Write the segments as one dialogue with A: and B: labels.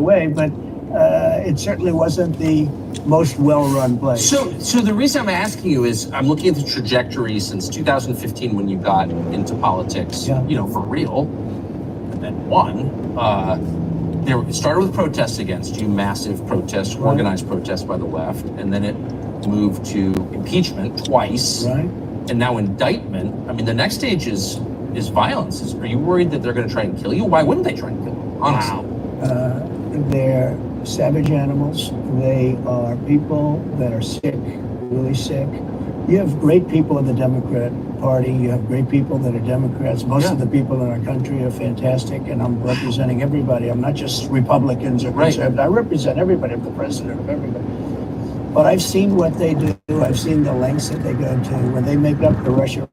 A: way, but it certainly wasn't the most well-run place.
B: So the reason I'm asking you is I'm looking at the trajectory since 2015 when you got into politics, for real, and then won. It started with protests against you, massive protests, organized protests by the left, and then it moved to impeachment twice, and now indictment. I mean, the next stage is violence. Are you worried that they're going to try and kill you? Why wouldn't they try and kill you, honestly?
A: They're savage animals. They are people that are sick, really sick. You have great people in the Democrat Party. You have great people that are Democrats. Most of the people in our country are fantastic, and I'm representing everybody. I'm not just Republicans or conservatives. I represent everybody. I'm the president of everybody. But I've seen what they do. I've seen the lengths that they go to when they make up the Russia,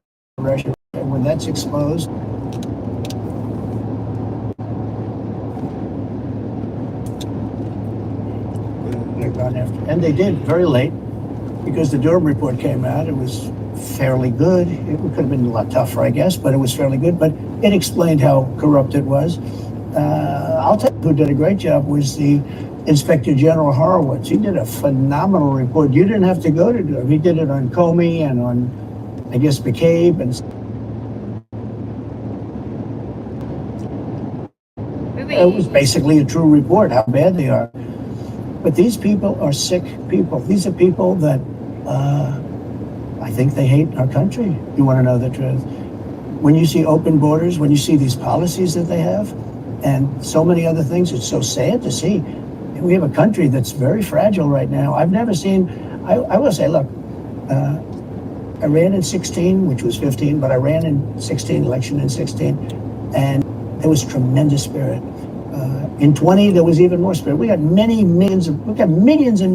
A: when that's exposed. They're gone after, and they did very late, because the Durham report came out. It was fairly good. It could have been a lot tougher, I guess, but it was fairly good. But it explained how corrupt it was. I'll tell you who did a great job was the Inspector General Horowitz. He did a phenomenal report. You didn't have to go to Durham. He did it on Comey and on, I guess, McCabe. And it was basically a true report, how bad they are. But these people are sick people. These are people that I think they hate our country. You want to know the truth? When you see open borders, when you see these policies that they have, and so many other things, it's so sad to see. We have a country that's very fragile right now. I've never seen, I will say, look, I ran in 16, which was 15, but I ran in 16, election in 16, and there was tremendous spirit. In 20, there was even more spirit. We got millions and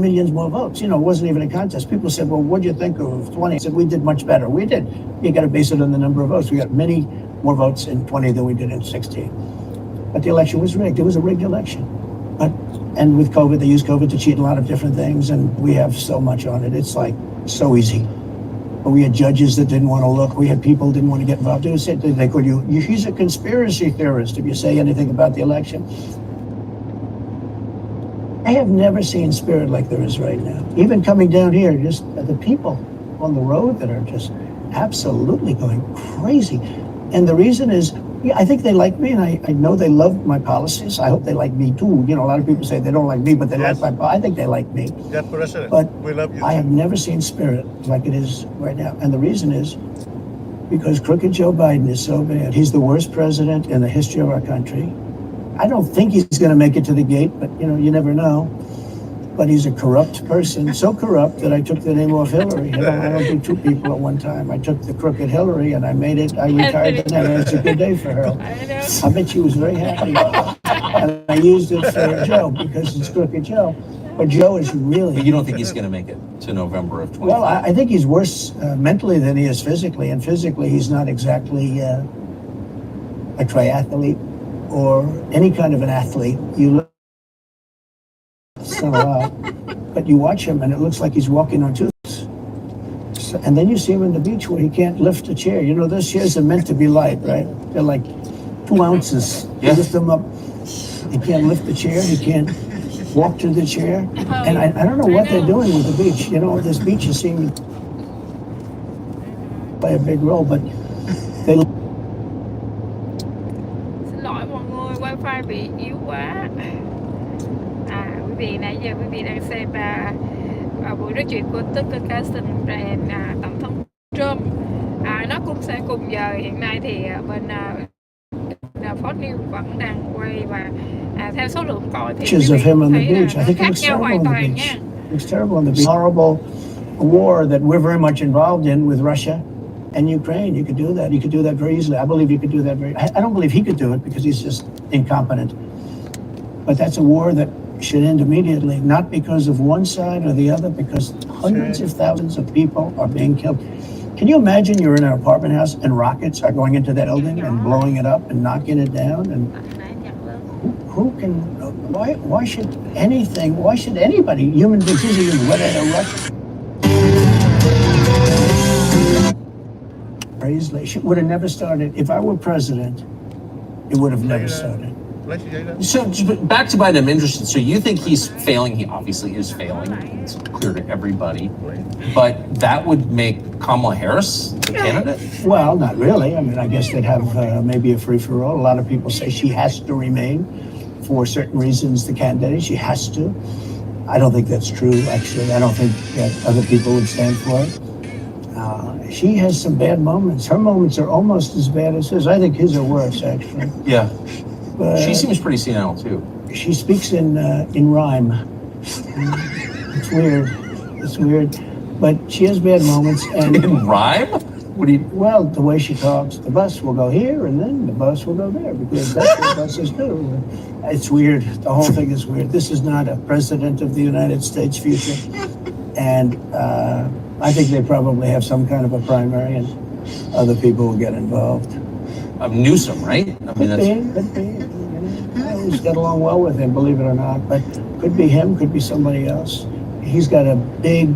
A: millions more votes. It wasn't even a contest. People said, well, what'd you think of 20? I said, we did much better. We did. You got to base it on the number of votes. We got many more votes in 20 than we did in 16. But the election was rigged. It was a rigged election. And with COVID, they used COVID to cheat a lot of different things, and we have so much on it. It's like so easy. But we had judges that didn't want to look. We had people who didn't want to get involved. They called you, he's a conspiracy theorist if you say anything about the election. I have never seen spirit like there is right now. Even coming down here, just the people on the road that are just absolutely going crazy. And the reason is, I think they like me, and I know they love my policies. I hope they like me too. A lot of people say they don't like me, but they like my policies. I think they like me.
C: President,
A: but
C: we love you.
A: I have never seen spirit like it is right now. And the reason is because crooked Joe Biden is so bad. He's the worst president in the history of our country. I don't think he's going to make it to the gate, but you never know. But he's a corrupt person, so corrupt that I took the name off Hillary. I don't do two people at one time. I took the crooked Hillary and I retired the name. It's a good day for her. I bet she was very happy. And I used it for Joe because it's crooked Joe. But Joe is really...
B: But you don't think he's going to make it to November of 2020?
A: Well, I think he's worse mentally than he is physically. And physically, he's not exactly a triathlete or any kind of an athlete. You not a lot, but you watch him and it looks like he's walking on tubes. And then you see him on the beach where he can't lift a chair. Those chairs are meant to be light, right? They're like 2 ounces. You lift them up. He can't lift the chair. He can't walk to the chair. And I don't know what they're doing with the beach. This beach is seeming to play a big role, but they...
D: Xin lỗi mọi người, wifi bị yếu quá. Quý vị nãy giờ quý vị đang xem buổi nói chuyện của Tức Carlson và tổng thống Trump. Nó cũng sẽ cùng giờ. Hiện nay thì bên Fox News vẫn đang quay và theo số lượng coi thì quý vị thấy khác nhau hoàn toàn nha.
A: It's terrible on the beach. Horrible war that we're very much involved in with Russia and Ukraine. You could do that. You could do that very easily. I believe you could do that I don't believe he could do it because he's just incompetent. But that's a war that should end immediately, not because of one side or the other, because hundreds of thousands of people are being killed. Can you imagine you're in an apartment house and rockets are going into that building and blowing it up and knocking it down? And who can, why should anybody, human beings, even whether they're Russian, it would have never started. If I were president, it would have never started.
B: So back to Biden, I'm interested. So you think he's failing? He obviously is failing. It's clear to everybody. But that would make Kamala Harris the candidate?
A: Well, not really. I mean, I guess they'd have maybe a free-for-all. A lot of people say she has to remain for certain reasons the candidate. She has to. I don't think that's true, actually. I don't think that other people would stand for it. She has some bad moments. Her moments are almost as bad as his. I think his are worse, actually.
B: Yeah. She seems pretty senile, too.
A: She speaks in rhyme. It's weird. It's weird. But she has bad moments. And
B: in rhyme? What do you...
A: Well, the way she talks, the bus will go here and then the bus will go there because that's what buses do. It's weird. The whole thing is weird. This is not a president of the United States future. And I think they probably have some kind of a primary and other people will get involved.
B: Newsom, right? I mean,
A: could be. I always got along well with him, believe it or not. But could be him, could be somebody else. He's got a big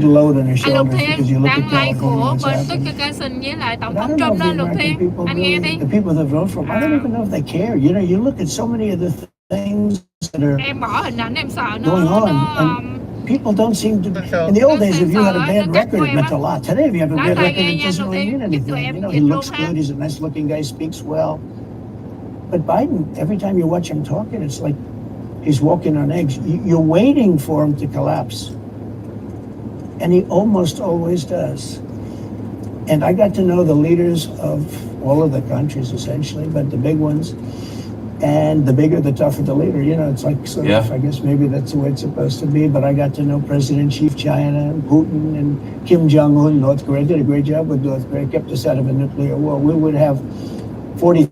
A: load on his shoulders because you look at California.
D: Carlson với lại tổng thống Trump đó, Lục Thiên, anh nghe đi.
A: The people that vote for him, I don't even know if they care. You know, you look at so many of the things that are
D: em bỏ hình ảnh em sợ
A: going on, and people don't seem to. In the old days, if you had a bad record, it meant a lot. Today, if you have a bad record, it doesn't really mean anything. You know, he looks good. He's a nice-looking guy. Speaks well. But Biden, every time you watch him talking, it's like he's walking on eggs. You're waiting for him to collapse. And he almost always does. And I got to know the leaders of all of the countries, essentially, but the big ones. And the bigger, the tougher the leader. You know, it's like sort of, I guess maybe that's the way it's supposed to be. But I got to know President Xi of China, and Putin, and Kim Jong-un, North Korea. Did a great job with North Korea. Kept us out of a nuclear war. We would have 40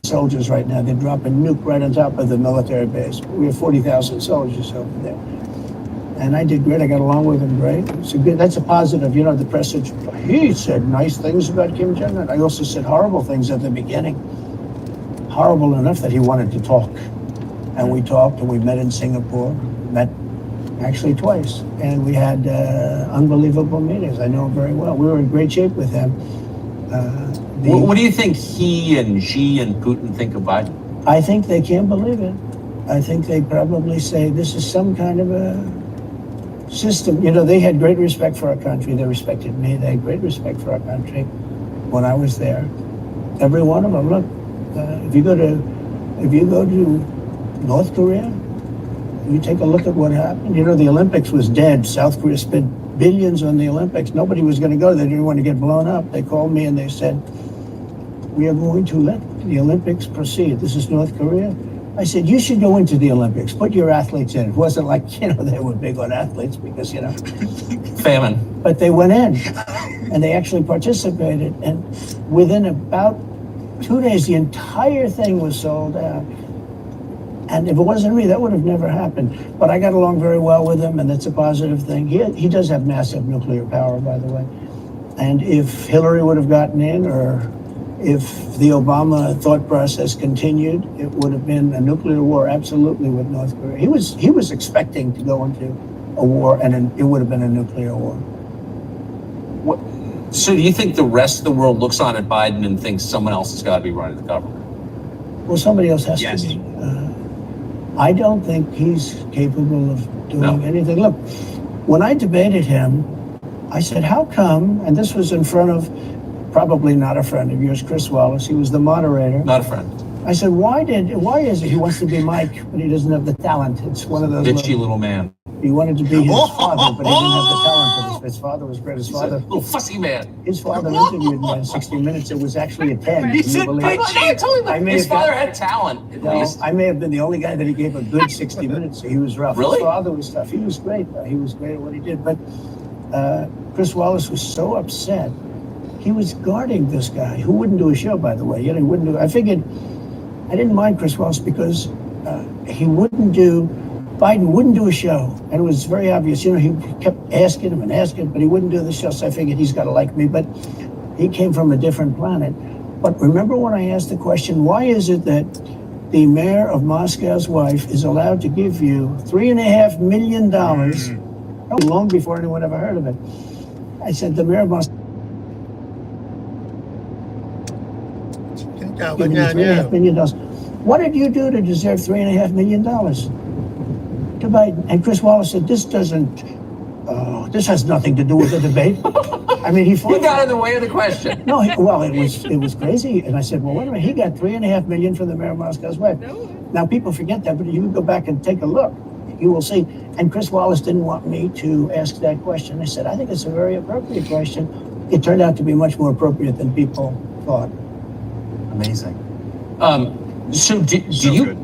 A: soldiers right now. They'd drop a nuke right on top of the military base. We have 40,000 soldiers over there. And I did great. I got along with him great. That's a positive. You know, the press said, he said nice things about Kim Jong-un. I also said horrible things at the beginning. Horrible enough that he wanted to talk. And we talked, and we met in Singapore. Met actually twice. And we had unbelievable meetings. I know him very well. We were in great shape with him.
B: What do you think he and Xi and Putin think of Biden?
A: I think they can't believe it. I think they probably say this is some kind of a system. You know, they had great respect for our country. They respected me. They had great respect for our country when I was there. Every one of them. Look, if you go to North Korea, you take a look at what happened. You know, the Olympics was dead. South Korea spent billions on the Olympics. Nobody was going to go. They didn't want to get blown up. They called me and they said, we are going to let the Olympics proceed. This is North Korea. I said, you should go into the Olympics. Put your athletes in. It wasn't like, you know, they were big on athletes because, you know.
B: Famine.
A: But they went in and they actually participated. And within about 2 days, the entire thing was sold out. And if it wasn't me, that would have never happened. But I got along very well with him, and that's a positive thing. He does have massive nuclear power, by the way. And if Hillary would have gotten in, or if the Obama thought process continued, it would have been a nuclear war, absolutely, with North Korea. He was expecting to go into a war, and it would have been a nuclear war.
B: So do you think the rest of the world looks on at Biden and thinks someone else has got to be running the government?
A: Well, somebody else has to be. I don't think he's capable of doing anything. Look, when I debated him, I said, how come, and this was in front of probably not a friend of yours, Chris Wallace. He was the moderator.
B: Not a friend.
A: I said, why is it he wants to be Mike, but he doesn't have the talent? It's one of those
B: bitchy little man.
A: He wanted to be his father, but he didn't have the talent. His father was great. His father,
B: little fussy man.
A: His father interviewed me in 60 Minutes. It was actually a 10.
B: He said, his father had talent. At least.
A: I may have been the only guy that he gave a good 60 Minutes. So he was rough.
B: Really?
A: His father was tough. He was great, though. He was great at what he did. But Chris Wallace was so upset. He was guarding this guy who wouldn't do a show, by the way. You know, he wouldn't do. I figured I didn't mind Chris Wallace because Biden wouldn't do a show, and it was very obvious. You know, he kept asking him, but he wouldn't do the show. So I figured he's got to like me. But he came from a different planet. But remember when I asked the question, why is it that the mayor of Moscow's wife is allowed to give you $3.5 million long before anyone ever heard of it? I said, the mayor of Moscow.
C: Chào cả nhà nhé.
A: what did you do to deserve $3.5 million to Biden? And Chris Wallace said, this has nothing to do with the debate. I mean, he
B: got in the way of the question.
A: No, it was crazy. And I said, well, wait a minute. He got $3.5 million from the mayor of Moscow's wife. Now, people forget that, but you can go back and take a look. You will see. And Chris Wallace didn't want me to ask that question. I said, I think it's a very appropriate question. It turned out to be much more appropriate than people thought.
B: Amazing. So do you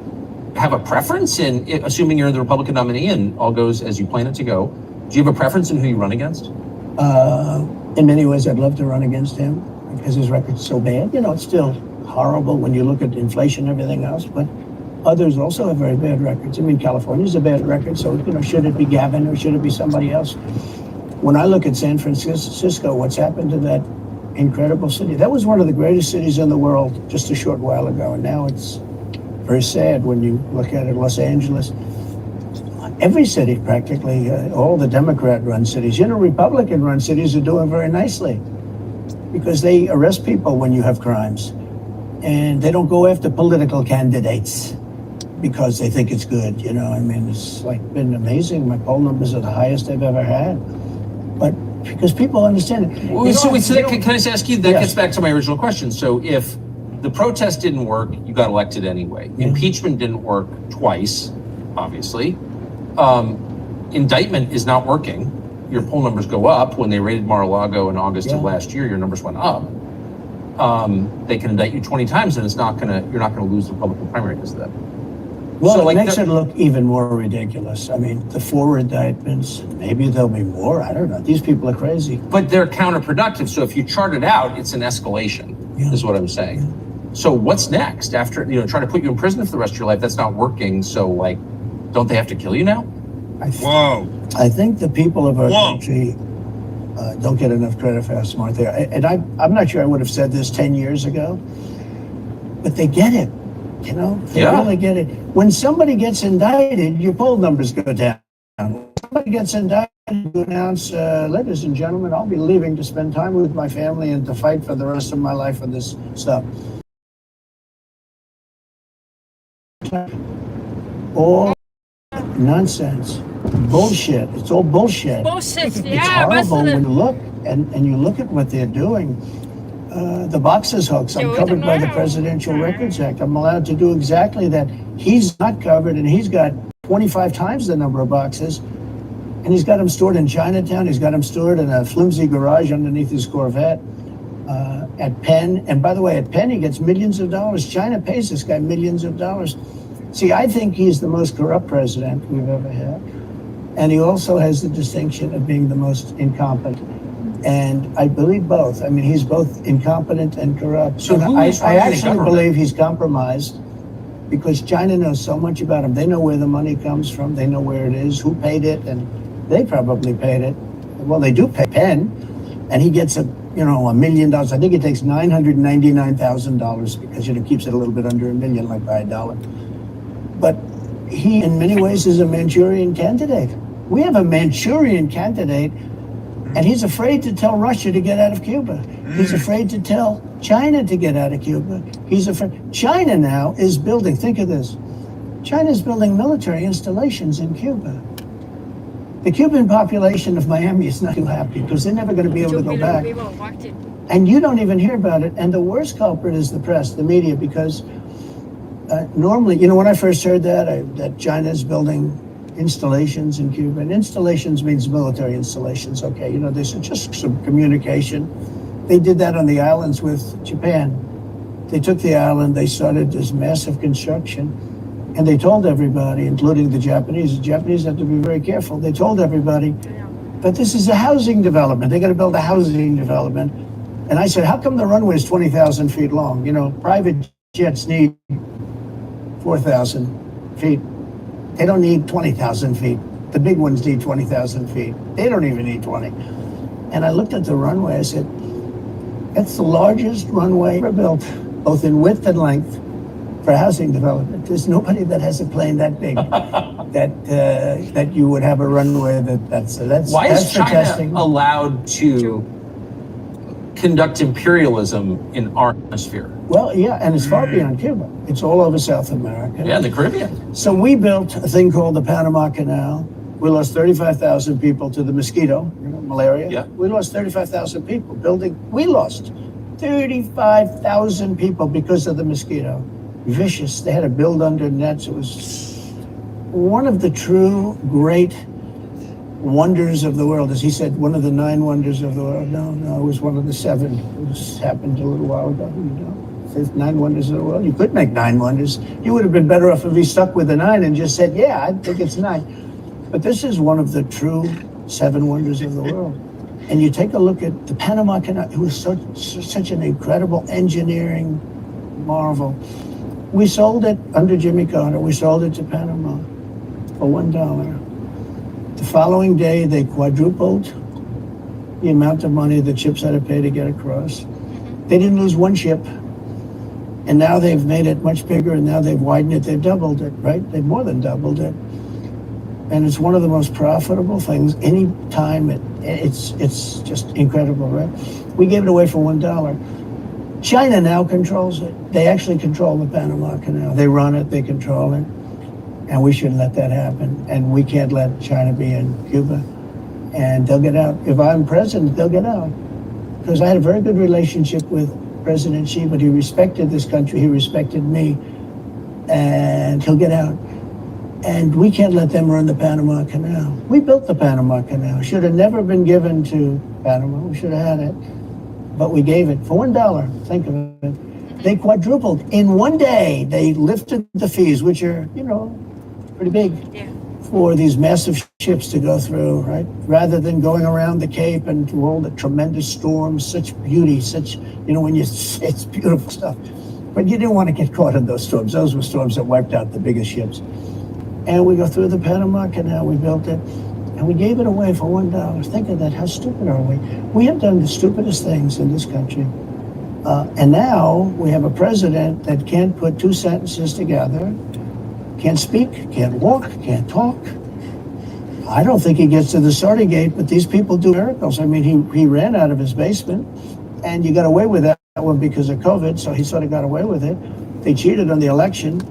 B: have a preference in, assuming you're the Republican nominee and all goes as you plan it to go, do you have a preference in who you run against?
A: In many ways, I'd love to run against him because his record's so bad. You know, it's still horrible when you look at inflation and everything else, but others also have very bad records. I mean, California's a bad record, so, you know, should it be Gavin or should it be somebody else? When I look at San Francisco, what's happened to that incredible city? That was one of the greatest cities in the world just a short while ago, and now it's very sad when you look at it. Los Angeles, every city practically, all the Democrat-run cities, you know, Republican-run cities are doing very nicely because they arrest people when you have crimes, and they don't go after political candidates because they think it's good, you know. I mean, it's like been amazing. My poll numbers are the highest I've ever had, but because people understand it.
B: Can I just ask you, that gets back to my original question. So if the protest didn't work, you got elected anyway. Yeah. Impeachment didn't work twice, obviously. Indictment is not working. Your poll numbers go up. When they raided Mar-a-Lago in August of last year, your numbers went up. They can indict you 20 times and you're not gonna lose the Republican primary because of that.
A: Well, so it makes it look even more ridiculous. I mean, the 4 indictments, maybe there'll be more. I don't know. These people are crazy.
B: But they're counterproductive. So if you chart it out, it's an escalation, is what I'm saying. Yeah. So what's next after, you know, trying to put you in prison for the rest of your life? That's not working. So, like, don't they have to kill you now?
A: I think the people of our country don't get enough credit for how smart they are. And I'm not sure I would have said this 10 years ago, but they get it. You know, they really get it. When somebody gets indicted, your poll numbers go down. When somebody gets indicted, you announce, ladies and gentlemen, I'll be leaving to spend time with my family and to fight for the rest of my life for this stuff. All nonsense. Bullshit. It's all bullshit.
D: Bullshit,
A: It's horrible when you look and you look at what they're doing. The boxes hooks. I'm covered by the Presidential Records Act. I'm allowed to do exactly that. He's not covered, and he's got 25 times the number of boxes. And he's got them stored in Chinatown. He's got them stored in a flimsy garage underneath his Corvette at Penn. And by the way, at Penn, he gets millions of dollars. China pays this guy millions of dollars. See, I think he's the most corrupt president we've ever had. And he also has the distinction of being the most incompetent. And I believe both. I mean, he's both incompetent and corrupt. So I actually believe he's compromised because China knows so much about him. They know where the money comes from. They know where it is, who paid it, and they probably paid it. Well, they do pay Penn, and he gets $1 million. I think it takes $999,000 because keeps it a little bit under $1 million, like by $1. But he, in many ways, is a Manchurian candidate. We have a Manchurian candidate. And he's afraid to tell Russia to get out of Cuba. He's afraid to tell China to get out of Cuba. He's afraid. China now is building, think of this. China is building military installations in Cuba. The Cuban population of Miami is not too happy because they're never going to be able to go back. And you don't even hear about it. And the worst culprit is the press, the media, because normally, when I first heard that China is building installations in Cuba, and installations means military installations, okay, there's just some communication. They did that on the islands with Japan. They took the island, they started this massive construction, and they told everybody, including the Japanese have to be very careful. They told everybody, but this is a housing development. They're going to build a housing development. And I said, how come the runway is 20,000 feet long? Private jets need 4,000 feet. They don't need 20,000 feet. The big ones need 20,000 feet. They don't even need 20. And I looked at the runway. I said, that's the largest runway ever built, both in width and length, for housing development. There's nobody that has a plane that big that you would have a runway that's
B: Why is China
A: testing.
B: allowed to conduct imperialism in our hemisphere.
A: Well, yeah, and it's far beyond Cuba. It's all over South America.
B: Yeah, the Caribbean.
A: So we built a thing called the Panama Canal. We lost 35,000 people to the mosquito, malaria.
B: Yeah.
A: We lost 35,000 people we lost 35,000 people because of the mosquito. Vicious. They had to build under nets. It was one of the true great wonders of the world. As he said, one of the 9 wonders of the world. No, it was one of the 7. It happened a little while ago. There's 9 wonders of the world. You could make 9 wonders. You would have been better off if he stuck with the 9 and just said, yeah, I think it's 9. But this is one of the true 7 wonders of the world. And you take a look at the Panama Canal. It was such an incredible engineering marvel. We sold it under Jimmy Carter. We sold it to Panama for $1. The following day, they quadrupled the amount of money the ships had to pay to get across. They didn't lose one ship. And now they've made it much bigger, and now they've widened it. They've doubled it, right? They've more than doubled it. And it's one of the most profitable things. Any time it's just incredible, right? We gave it away for $1. China now controls it. They actually control the Panama Canal. They run it, they control it. And we shouldn't let that happen. And we can't let China be in Cuba. And they'll get out. If I'm president, they'll get out. Because I had a very good relationship with President Xi, but he respected this country, he respected me. And he'll get out. And we can't let them run the Panama Canal. We built the Panama Canal. Should have never been given to Panama. We should have had it. But we gave it for $1. Think of it. They quadrupled. In one day, they lifted the fees, which are, pretty big, for these massive ships to go through, right? Rather than going around the Cape and through all the tremendous storms, such beauty, it's beautiful stuff. But you didn't want to get caught in those storms. Those were storms that wiped out the biggest ships. And we go through the Panama Canal, we built it, and we gave it away for $1. Think of that, how stupid are we? We have done the stupidest things in this country. And now we have a president that can't put 2 sentences together, can't speak, can't walk, can't talk. I don't think he gets to the starting gate, but these people do miracles. I mean, he ran out of his basement, and you got away with that one because of COVID, so he sort of got away with it. They cheated on the election.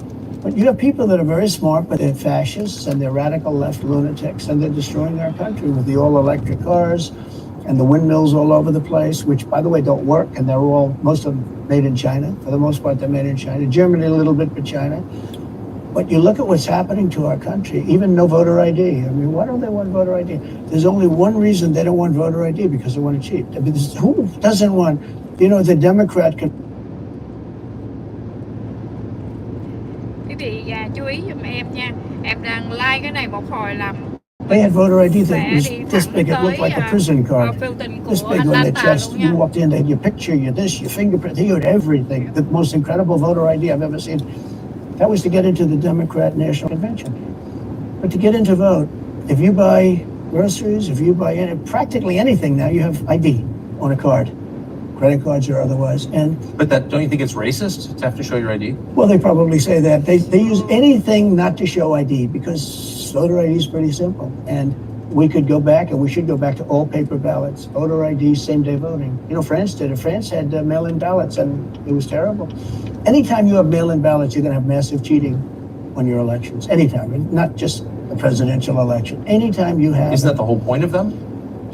A: But you have people that are very smart, but they're fascists and they're radical left lunatics, and they're destroying our country with the all-electric cars and the windmills all over the place, which, by the way, don't work, and most of them made in China. For the most part, they're made in China. Germany a little bit, but China. But you look at what's happening to our country, even no voter ID. I mean, why don't they want voter ID? There's only one reason they don't want voter ID, because they want to cheat. I mean, who doesn't want, the Democrat could.
D: Quý vị chú ý giùm em nha. Em đang like cái này một hồi làm
A: They had voter ID that was this big. It looked like a prison card. This big on the chest. You walked in, they had your picture, your this, your fingerprint. They had everything. The most incredible voter ID I've ever seen. That was to get into the Democrat National Convention. But to get in to vote, if you buy groceries, if you buy practically anything now, you have ID on a card. Credit cards or otherwise.
B: But don't you think it's racist to have to show your ID?
A: Well, they probably say that. They use anything not to show ID, because voter ID is pretty simple. And we could go back, and we should go back to all paper ballots. Voter ID, same-day voting. France did it. France had mail-in ballots, and it was terrible. Anytime you have mail-in ballots, you're going to have massive cheating on your elections. Anytime, not just a presidential election. Anytime you have...
B: Isn't that the whole point of them?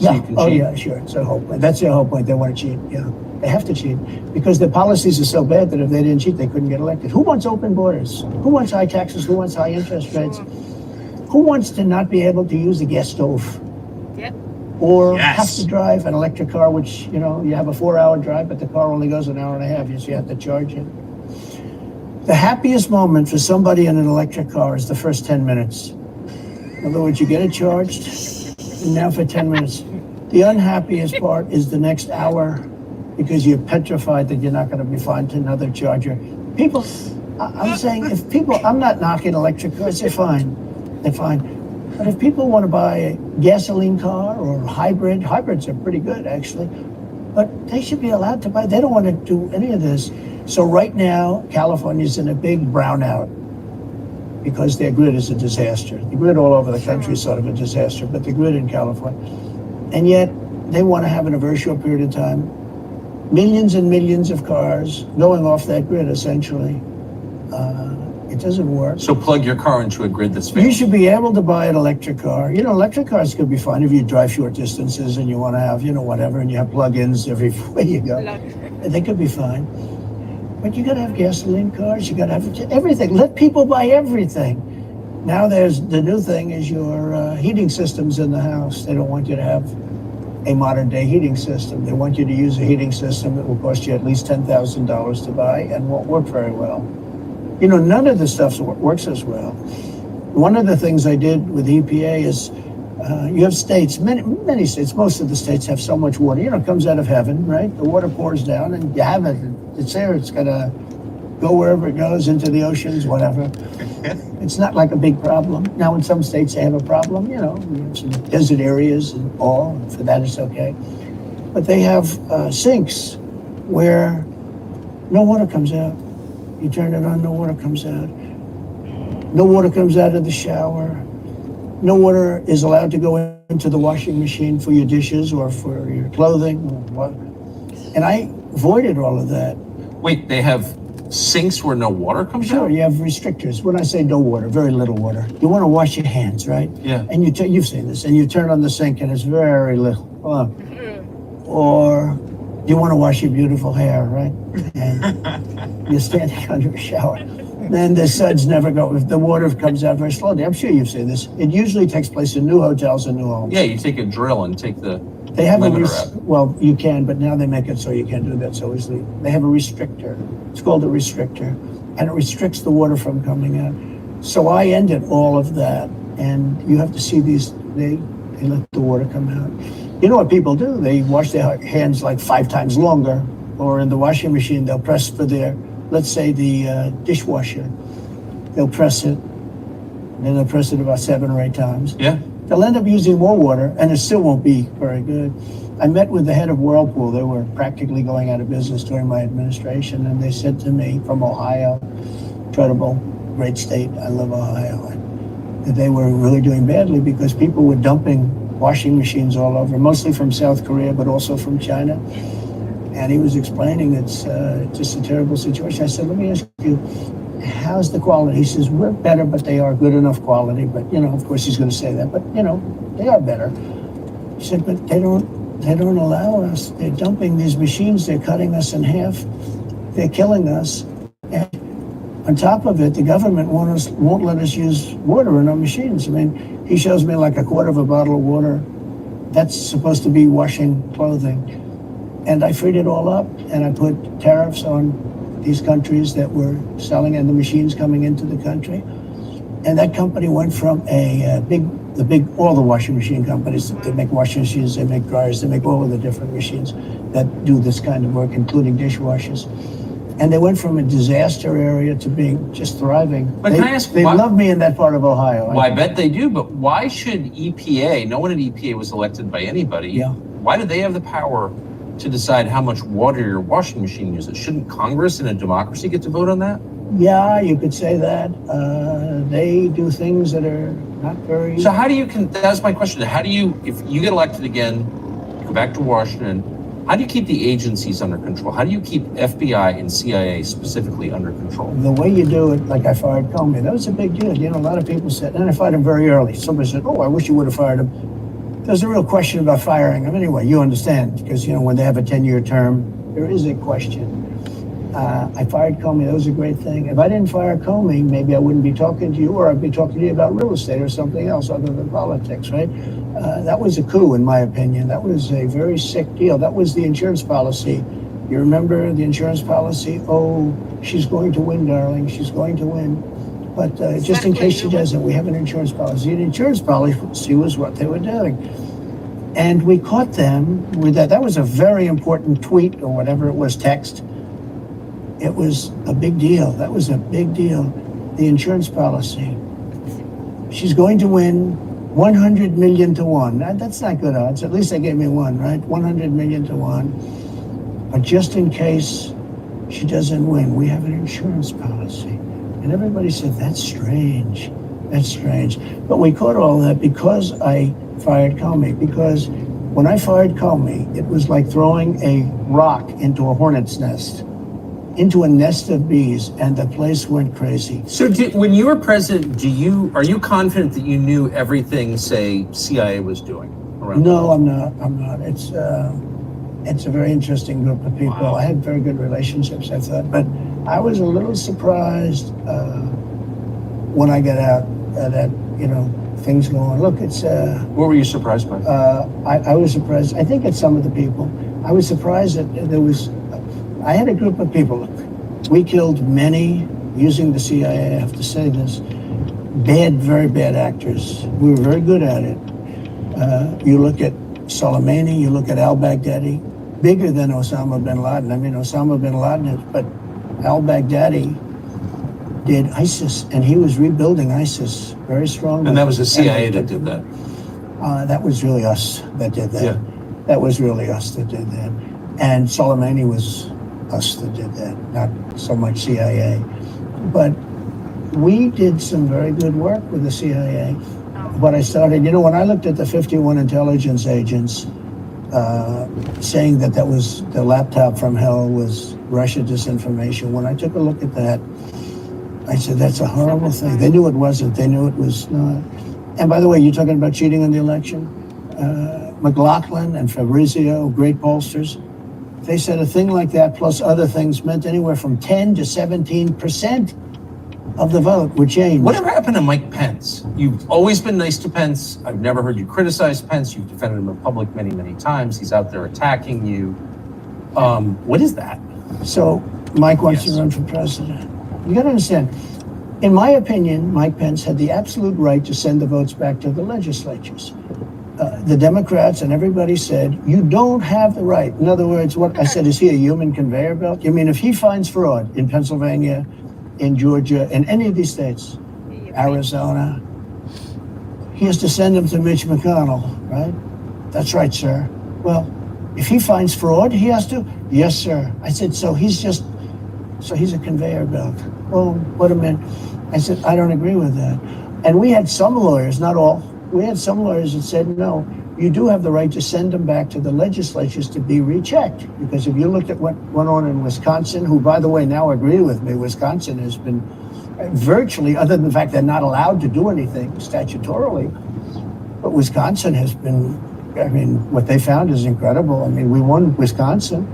A: So yeah, sure. It's their whole point. That's their whole point. They want to cheat. Yeah, they have to cheat because their policies are so bad that if they didn't cheat, they couldn't get elected. Who wants open borders? Who wants high taxes? Who wants high interest rates? Who wants to not be able to use a gas stove?
D: Yep.
A: Or have to drive an electric car, which, you have a 4-hour drive, but the car only goes an hour and a half, so you have to charge it. The happiest moment for somebody in an electric car is the first 10 minutes. In other words, you get it charged, and now for 10 minutes. The unhappiest part is the next hour, because you're petrified that you're not going to be found another charger. People, I'm saying, I'm not knocking electric cars, they're fine. But if people want to buy a gasoline car or hybrids are pretty good, actually, but they should be allowed to buy. They don't want to do any of this. So right now, California's in a big brownout because their grid is a disaster. The grid all over the country is sort of a disaster, but the grid in California. And yet, they want to have, in a very short period of time, millions and millions of cars going off that grid, essentially. It doesn't work.
B: So plug your car into a grid that's
A: You
B: failing.
A: should be able to buy an electric car. You know, electric cars could be fine if you drive short distances and you want to have, you know, whatever, and you have plug-ins everywhere you go. They could be fine. But you got to have gasoline cars. You got to have everything. Let people buy everything. Now there's the new thing is your heating systems in the house. They don't want you to have a modern day heating system. They want you to use a heating system that will cost you at least $10,000 to buy and won't work very well. You know, none of the stuff works as well. One of the things I did with EPA is you have states, many states, most of the states have so much water. You know, it comes out of heaven, right? The water pours down and you have it. It's there. It's going to go wherever it goes, into the oceans, whatever. It's not like a big problem. Now, in some states, they have a problem. You know, we have some desert areas and all. And for that, it's okay. But they have sinks where no water comes out. You turn it on, no water comes out. No water comes out of the shower. No water is allowed to go into the washing machine for your dishes or for your clothing. And I avoided all of that.
B: Wait, they have sinks where no water comes
A: Sure,
B: out?
A: you have restrictors. When I say no water, very little water. You want to wash your hands, right?
B: Yeah.
A: And you've seen this, and you turn on the sink and it's very little. Or you want to wash your beautiful hair, right? And you're standing under a shower. Then the suds never go. If the water comes out very slowly, I'm sure you've seen this. It usually takes place in new hotels and new homes.
B: Yeah, you take a drill and take the
A: They have
B: limiter out.
A: well, you can, but now they make it so you can't do that so easily. They have a restrictor. It's called a restrictor, and it restricts the water from coming out. So I ended all of that, and you have to see these. They let the water come out. You know what people do? They wash their hands like 5 times longer, or in the washing machine, they'll press for their, let's say the dishwasher. They'll press it, and then they'll press it about 7 or 8 times.
B: Yeah.
A: They'll end up using more water, and it still won't be very good. I met with the head of Whirlpool. They were practically going out of business during my administration, and they said to me, from Ohio, incredible, great state, I love Ohio, that they were really doing badly because people were dumping washing machines all over, mostly from South Korea, but also from China. And he was explaining it's just a terrible situation. I said, let me ask you, how's the quality? He says, we're better, but they are good enough quality. But, you know, of course he's going to say that, but, you know, they are better. He said, but they don't allow us. They're dumping these machines. They're cutting us in half. They're killing us. And on top of it, the government won't let us use water in our machines. I mean, he shows me like a quarter of a bottle of water. That's supposed to be washing clothing. And I freed it all up, and I put tariffs on these countries that were selling and the machines coming into the country. And that company went from all the washing machine companies, they make washing machines, they make dryers, they make all of the different machines that do this kind of work, including dishwashers. And they went from a disaster area to being just thriving.
B: But can I ask,
A: they love me in that part of Ohio.
B: Well, I bet they do, but why should EPA, no one at EPA was elected by anybody.
A: Yeah.
B: Why do they have the power to decide how much water your washing machine uses? Shouldn't Congress in a democracy get to vote on that?
A: Yeah, you could say that. They do things that are not very...
B: So how do you, that's my question, how do you, if you get elected again, go back to Washington, how do you keep the agencies under control? How do you keep FBI and CIA specifically under control?
A: The way you do it, like I fired Comey, that was a big deal. You know, a lot of people said, and I fired him very early. Somebody said, oh, I wish you would have fired him. There's a real question about firing him. Anyway, you understand, because, you know, when they have a 10-year term, there is a question. I fired Comey. That was a great thing. If I didn't fire Comey, maybe I wouldn't be talking to you, or I'd be talking to you about real estate or something else other than politics, right? That was a coup, in my opinion. That was a very sick deal. That was the insurance policy. You remember the insurance policy? Oh, she's going to win, darling. She's going to win. But just in case she doesn't, we have an insurance policy. The insurance policy was what they were doing. And we caught them with that. That was a very important tweet or whatever it was, text. It was a big deal. That was a big deal. The insurance policy. She's going to win 100 million to 1. That's not good odds. At least they gave me 1, right? 100 million to 1. But just in case she doesn't win, we have an insurance policy. And everybody said, that's strange. That's strange. But we caught all that because I fired Comey, because When I fired Comey, it was like throwing a rock into a hornet's nest, into a nest of bees, and the place went crazy.
B: So when you were president, are you confident that you knew everything, say, CIA was doing around the
A: No,
B: world?
A: I'm not. It's a very interesting group of people.
B: Wow.
A: I had very good relationships, I thought, but I was a little surprised when I got out that, things go on. Look, it's...
B: What were you surprised by?
A: I was surprised. I think it's some of the people. I was surprised that there was... I had a group of people. We killed many, using the CIA, I have to say this, very bad actors. We were very good at it. You look at Soleimani, you look at al-Baghdadi, bigger than Osama bin Laden. I mean, Osama bin Laden is, but al-Baghdadi did ISIS, and he was rebuilding ISIS very strongly.
B: And that was the CIA that did that?
A: That was really us that did that.
B: Yeah.
A: That was really us that did that. And Soleimani was us that did that, not so much CIA. But we did some very good work with the CIA. But I started, when I looked at the 51 intelligence agents saying that was the laptop from hell was Russia disinformation, when I took a look at that, I said, that's a horrible thing. They knew it wasn't. They knew it was not. And by the way, you're talking about cheating in the election? McLaughlin and Fabrizio, great pollsters, they said a thing like that plus other things meant anywhere from 10 to 17% of the vote would change.
B: Whatever happened to Mike Pence? You've always been nice to Pence. I've never heard you criticize Pence. You've defended him in public many, many times. He's out there attacking you. What is that?
A: So Mike wants to run for president. You got to understand, in my opinion, Mike Pence had the absolute right to send the votes back to the legislatures. The Democrats and everybody said, you don't have the right. In other words, what I said, is he a human conveyor belt? You mean if he finds fraud in Pennsylvania, in Georgia, in any of these states, Arizona, he has to send them to Mitch McConnell, right? That's right, sir. Well, if he finds fraud, he has to? Yes, sir. I said, so he's a conveyor belt. Well, what a minute. I said, I don't agree with that. And we had some lawyers, not all, we had some lawyers that said, no, you do have the right to send them back to the legislatures to be rechecked. Because if you looked at what went on in Wisconsin, who, by the way, now agree with me, Wisconsin has been virtually, other than the fact they're not allowed to do anything statutorily, but Wisconsin has been, what they found is incredible. We won Wisconsin.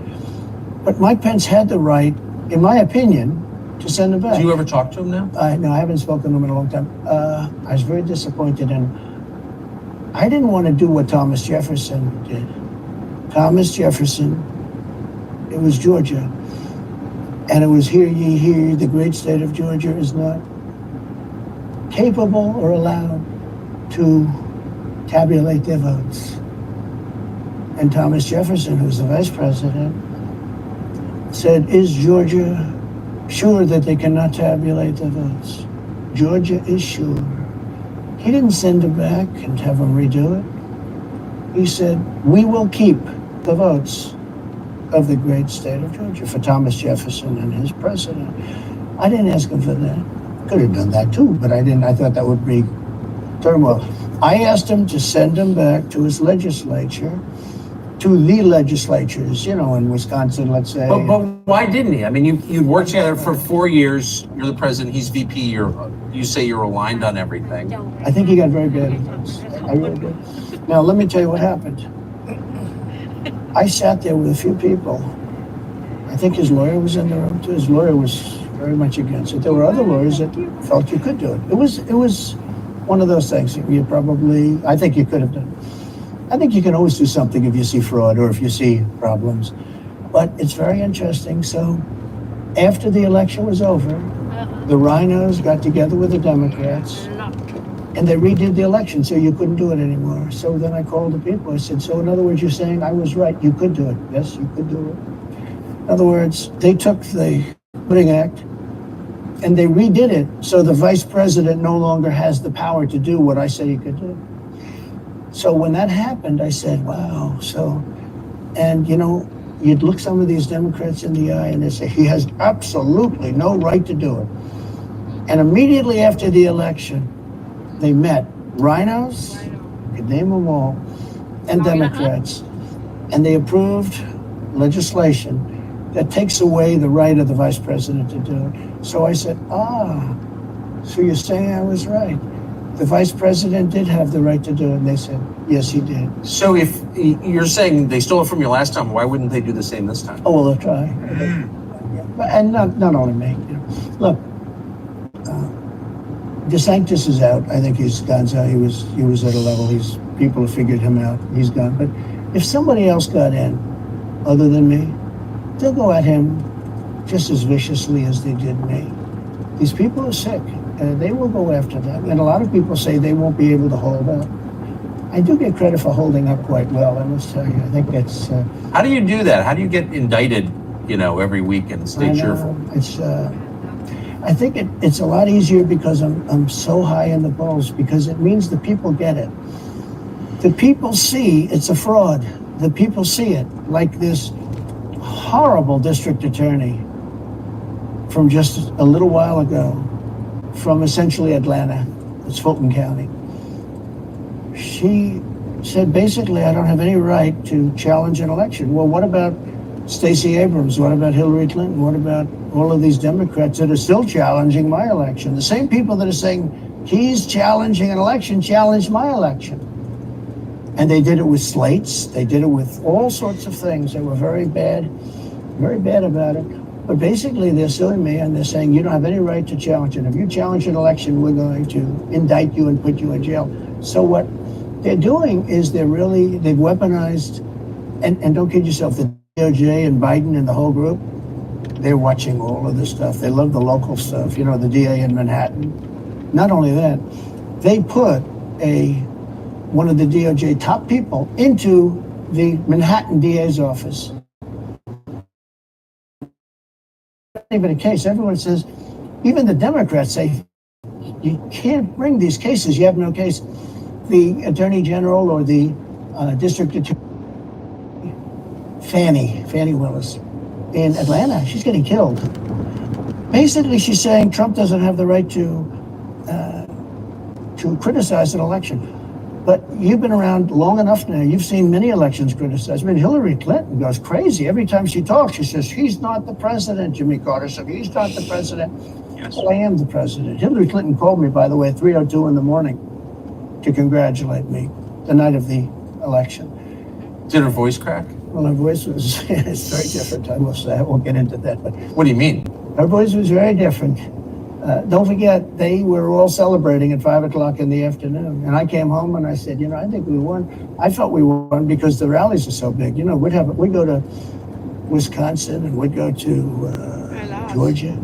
A: But Mike Pence had the right, in my opinion, to send them back.
B: Do you ever talk to him now?
A: No, I haven't spoken to him in a long time. I was very disappointed, and I didn't want to do what Thomas Jefferson did. Thomas Jefferson, it was Georgia, and it was hear ye, hear ye, the great state of Georgia is not capable or allowed to tabulate their votes. And Thomas Jefferson, who was the vice president, said, is Georgia sure that they cannot tabulate the votes? Georgia is sure. He didn't send it back and have them redo it. He said, we will keep the votes of the great state of Georgia for Thomas Jefferson and his president. I didn't ask him for that. Could have done that too, but I didn't. I thought that would be turmoil. I asked him to send him back to his legislature, to the legislatures, in Wisconsin, let's say.
B: But why didn't he? You'd worked together for 4 years. You're the president. He's VP. You say you're aligned on everything.
A: I think he got very bad advice. I really did. Now, let me tell you what happened. I sat there with a few people. I think his lawyer was in the room too. His lawyer was very much against it. There were other lawyers that felt you could do it. It was one of those things that I think you could have done. I think you can always do something if you see fraud or if you see problems. But it's very interesting. So after the election was over, the rhinos got together with the Democrats and they redid the election, so you couldn't do it anymore. So then I called the people. I said, so in other words, you're saying I was right. You could do it. Yes, you could do it. In other words, they took the voting act and they redid it so the vice president no longer has the power to do what I said he could do. So when that happened, I said, wow. And you'd look some of these Democrats in the eye and they say, he has absolutely no right to do it. And immediately after the election, they met rhinos, you could name them all, and
D: Nói là hết.
A: Democrats, and they approved legislation that takes away the right of the vice president to do it. So I said, so you're saying I was right. The vice president did have the right to do it. And they said, yes, he did.
B: So if you're saying they stole it from you last time, why wouldn't they do the same this time?
A: Oh, well, they'll try. And not only me. You know. Look, DeSantis is out. I think he's gone. He was at a level. People have figured him out. He's gone. But if somebody else got in, other than me, they'll go at him just as viciously as they did me. These people are sick. They will go after them. And a lot of people say they won't be able to hold up. I do get credit for holding up quite well, I must tell you. I think that's...
B: How do you do that? How do you get indicted, every week and stay cheerful?
A: It's... I think it's a lot easier because I'm so high in the polls, because it means the people get it. The people see it's a fraud. The people see it. Like this horrible district attorney from just a little while ago, from essentially Atlanta, it's Fulton County. She said, basically, I don't have any right to challenge an election. Well, what about Stacey Abrams? What about Hillary Clinton? What about all of these Democrats that are still challenging my election? The same people that are saying he's challenging an election challenged my election. And they did it with slates. They did it with all sorts of things. They were very bad about it. But basically, they're suing me and they're saying, you don't have any right to challenge it. If you challenge an election, we're going to indict you and put you in jail. So what they're doing is they've weaponized, and don't kid yourself, the DOJ and Biden and the whole group, they're watching all of this stuff. They love the local stuff, the DA in Manhattan. Not only that, they put one of the DOJ top people into the Manhattan DA's office. Even a case, everyone says, even the Democrats say, you can't bring these cases, you have no case. The Attorney General or the District Attorney, Fannie Willis, in Atlanta, she's getting killed. Basically, she's saying Trump doesn't have the right to criticize an election. But you've been around long enough now. You've seen many elections criticized. I mean, Hillary Clinton goes crazy. Every time she talks, she says, he's not the president. Jimmy Carter said, he's not the president. Yes. Well, I am the president. Hillary Clinton called me, by the way, at 3:02 in the morning to congratulate me the night of the election.
B: Did her voice crack?
A: Well, her voice was it's very different, I will say. I won't get into that. But
B: what do you mean?
A: Her voice was very different. Don't forget, they were all celebrating at 5 o'clock in the afternoon. And I came home and I said, I think we won. I felt we won because the rallies are so big. We'd go to Wisconsin and we'd go to Georgia.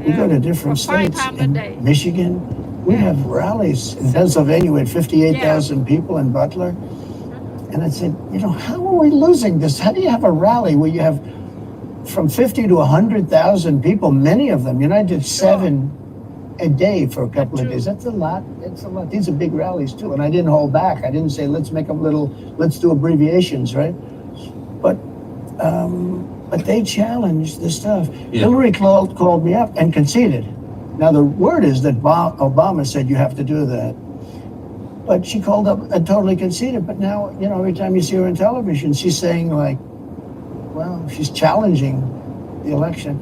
A: We'd go to different states. In Michigan. We have rallies. In Pennsylvania, we had 58,000 people in Butler. And I said, how are we losing this? How do you have a rally where you have from 50 to 100,000 people, many of them? I did 7 a day for a couple of days. That's a lot. It's a lot. These are big rallies too. And I didn't hold back. I didn't say, let's do abbreviations, right? But they challenged this stuff. Yeah. Hillary called me up and conceded. Now the word is that Obama said you have to do that. But she called up and totally conceded. But now, every time you see her on television, she's saying she's challenging the election.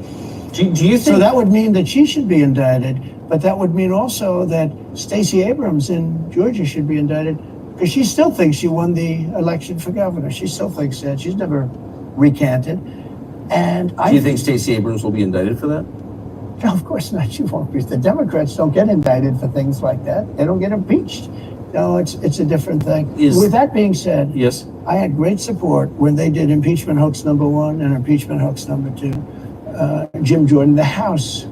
B: Do you think...
A: So that would mean that she should be indicted, but that would mean also that Stacey Abrams in Georgia should be indicted, because she still thinks she won the election for governor. She still thinks that. She's never recanted. And
B: do you think Stacey Abrams will be indicted for that?
A: No, of course not. She won't be. The Democrats don't get indicted for things like that. They don't get impeached. No, it's a different thing. With that being said,
B: yes,
A: I had great support when they did impeachment hoax #1 and impeachment hoax #2. Jim Jordan, the House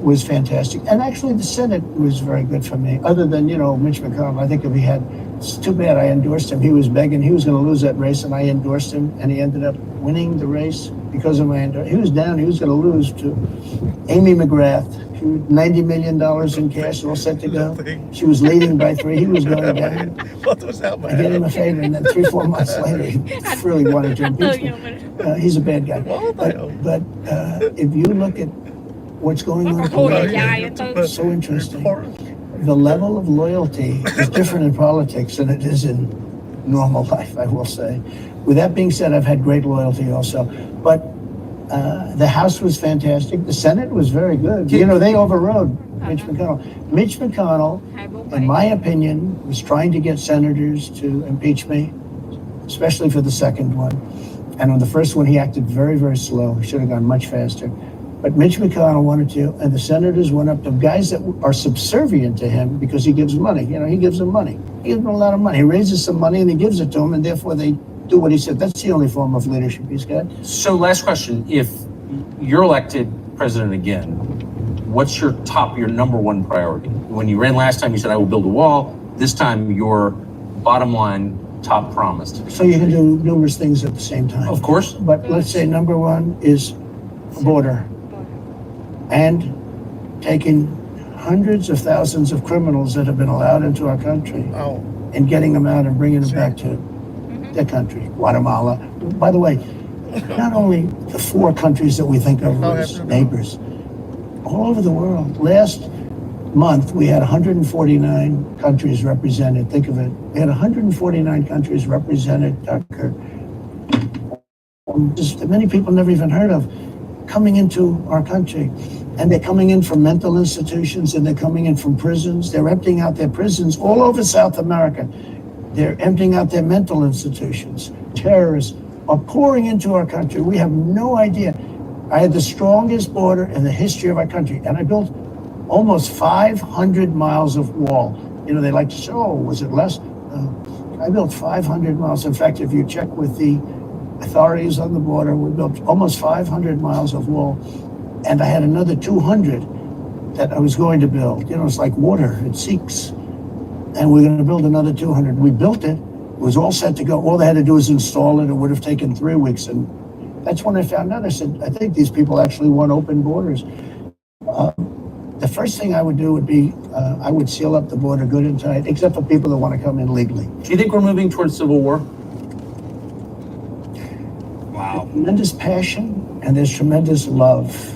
A: was fantastic. And actually the Senate was very good for me, other than, Mitch McConnell. I think it's too bad I endorsed him. He was begging, he was going to lose that race, and I endorsed him, and he ended up winning the race because of my endorsement. He was down, he was going to lose to Amy McGrath. She was $90 million in cash, all set to go. She was leading by 3, he was going down. I did him a favor, and then 3-4 months later, he really wanted to impeach me. He's a bad guy. But if you look at what's going on, it's so interesting. The level of loyalty is different in politics than it is in normal life, I will say. With that being said, I've had great loyalty also. But the House was fantastic. The Senate was very good. You know, they overrode Mitch McConnell. Mitch McConnell, in my opinion, was trying to get senators to impeach me, especially for the second one. And on the first one, he acted very, very slow. He should have gone much faster. But Mitch McConnell wanted to, and the senators went up to guys that are subservient to him because he gives money. You know, he gives them money. He gives them a lot of money. He raises some money and he gives it to them, and therefore they do what he said. That's the only form of leadership he's got.
B: So last question, if you're elected president again, what's your number one priority? When you ran last time, you said, I will build a wall. This time, your bottom line top promise.
A: So you can do numerous things at the same time.
B: Of course.
A: But let's say number one is border. And taking hundreds of thousands of criminals that have been allowed into our country and getting them out and bringing them back to their country, Guatemala. By the way, not only the 4 countries that we think of as neighbors, all over the world. Last month, we had 149 countries represented. Think of it. We had 149 countries represented, Tucker. Just many people never even heard of, coming into our country. And they're coming in from mental institutions, and they're coming in from prisons. They're emptying out their prisons all over South America. They're emptying out their mental institutions. Terrorists are pouring into our country. We have no idea. I had the strongest border in the history of our country, and I built almost 500 miles of wall. You know, they like to say, oh, was it less? I built 500 miles. In fact, if you check with the authorities on the border, we built almost 500 miles of wall. And I had another 200 that I was going to build. You know, it's like water, it seeks. And we're going to build another 200. We built it. It was all set to go. All they had to do was install it. It would have taken 3 weeks. And that's when I found out. I said, I think these people actually want open borders. The first thing I would do would be, I would seal up the border good and tight, except for people that want to come in legally.
B: Do you think we're moving towards civil war?
A: Wow. Tremendous passion, and there's tremendous love.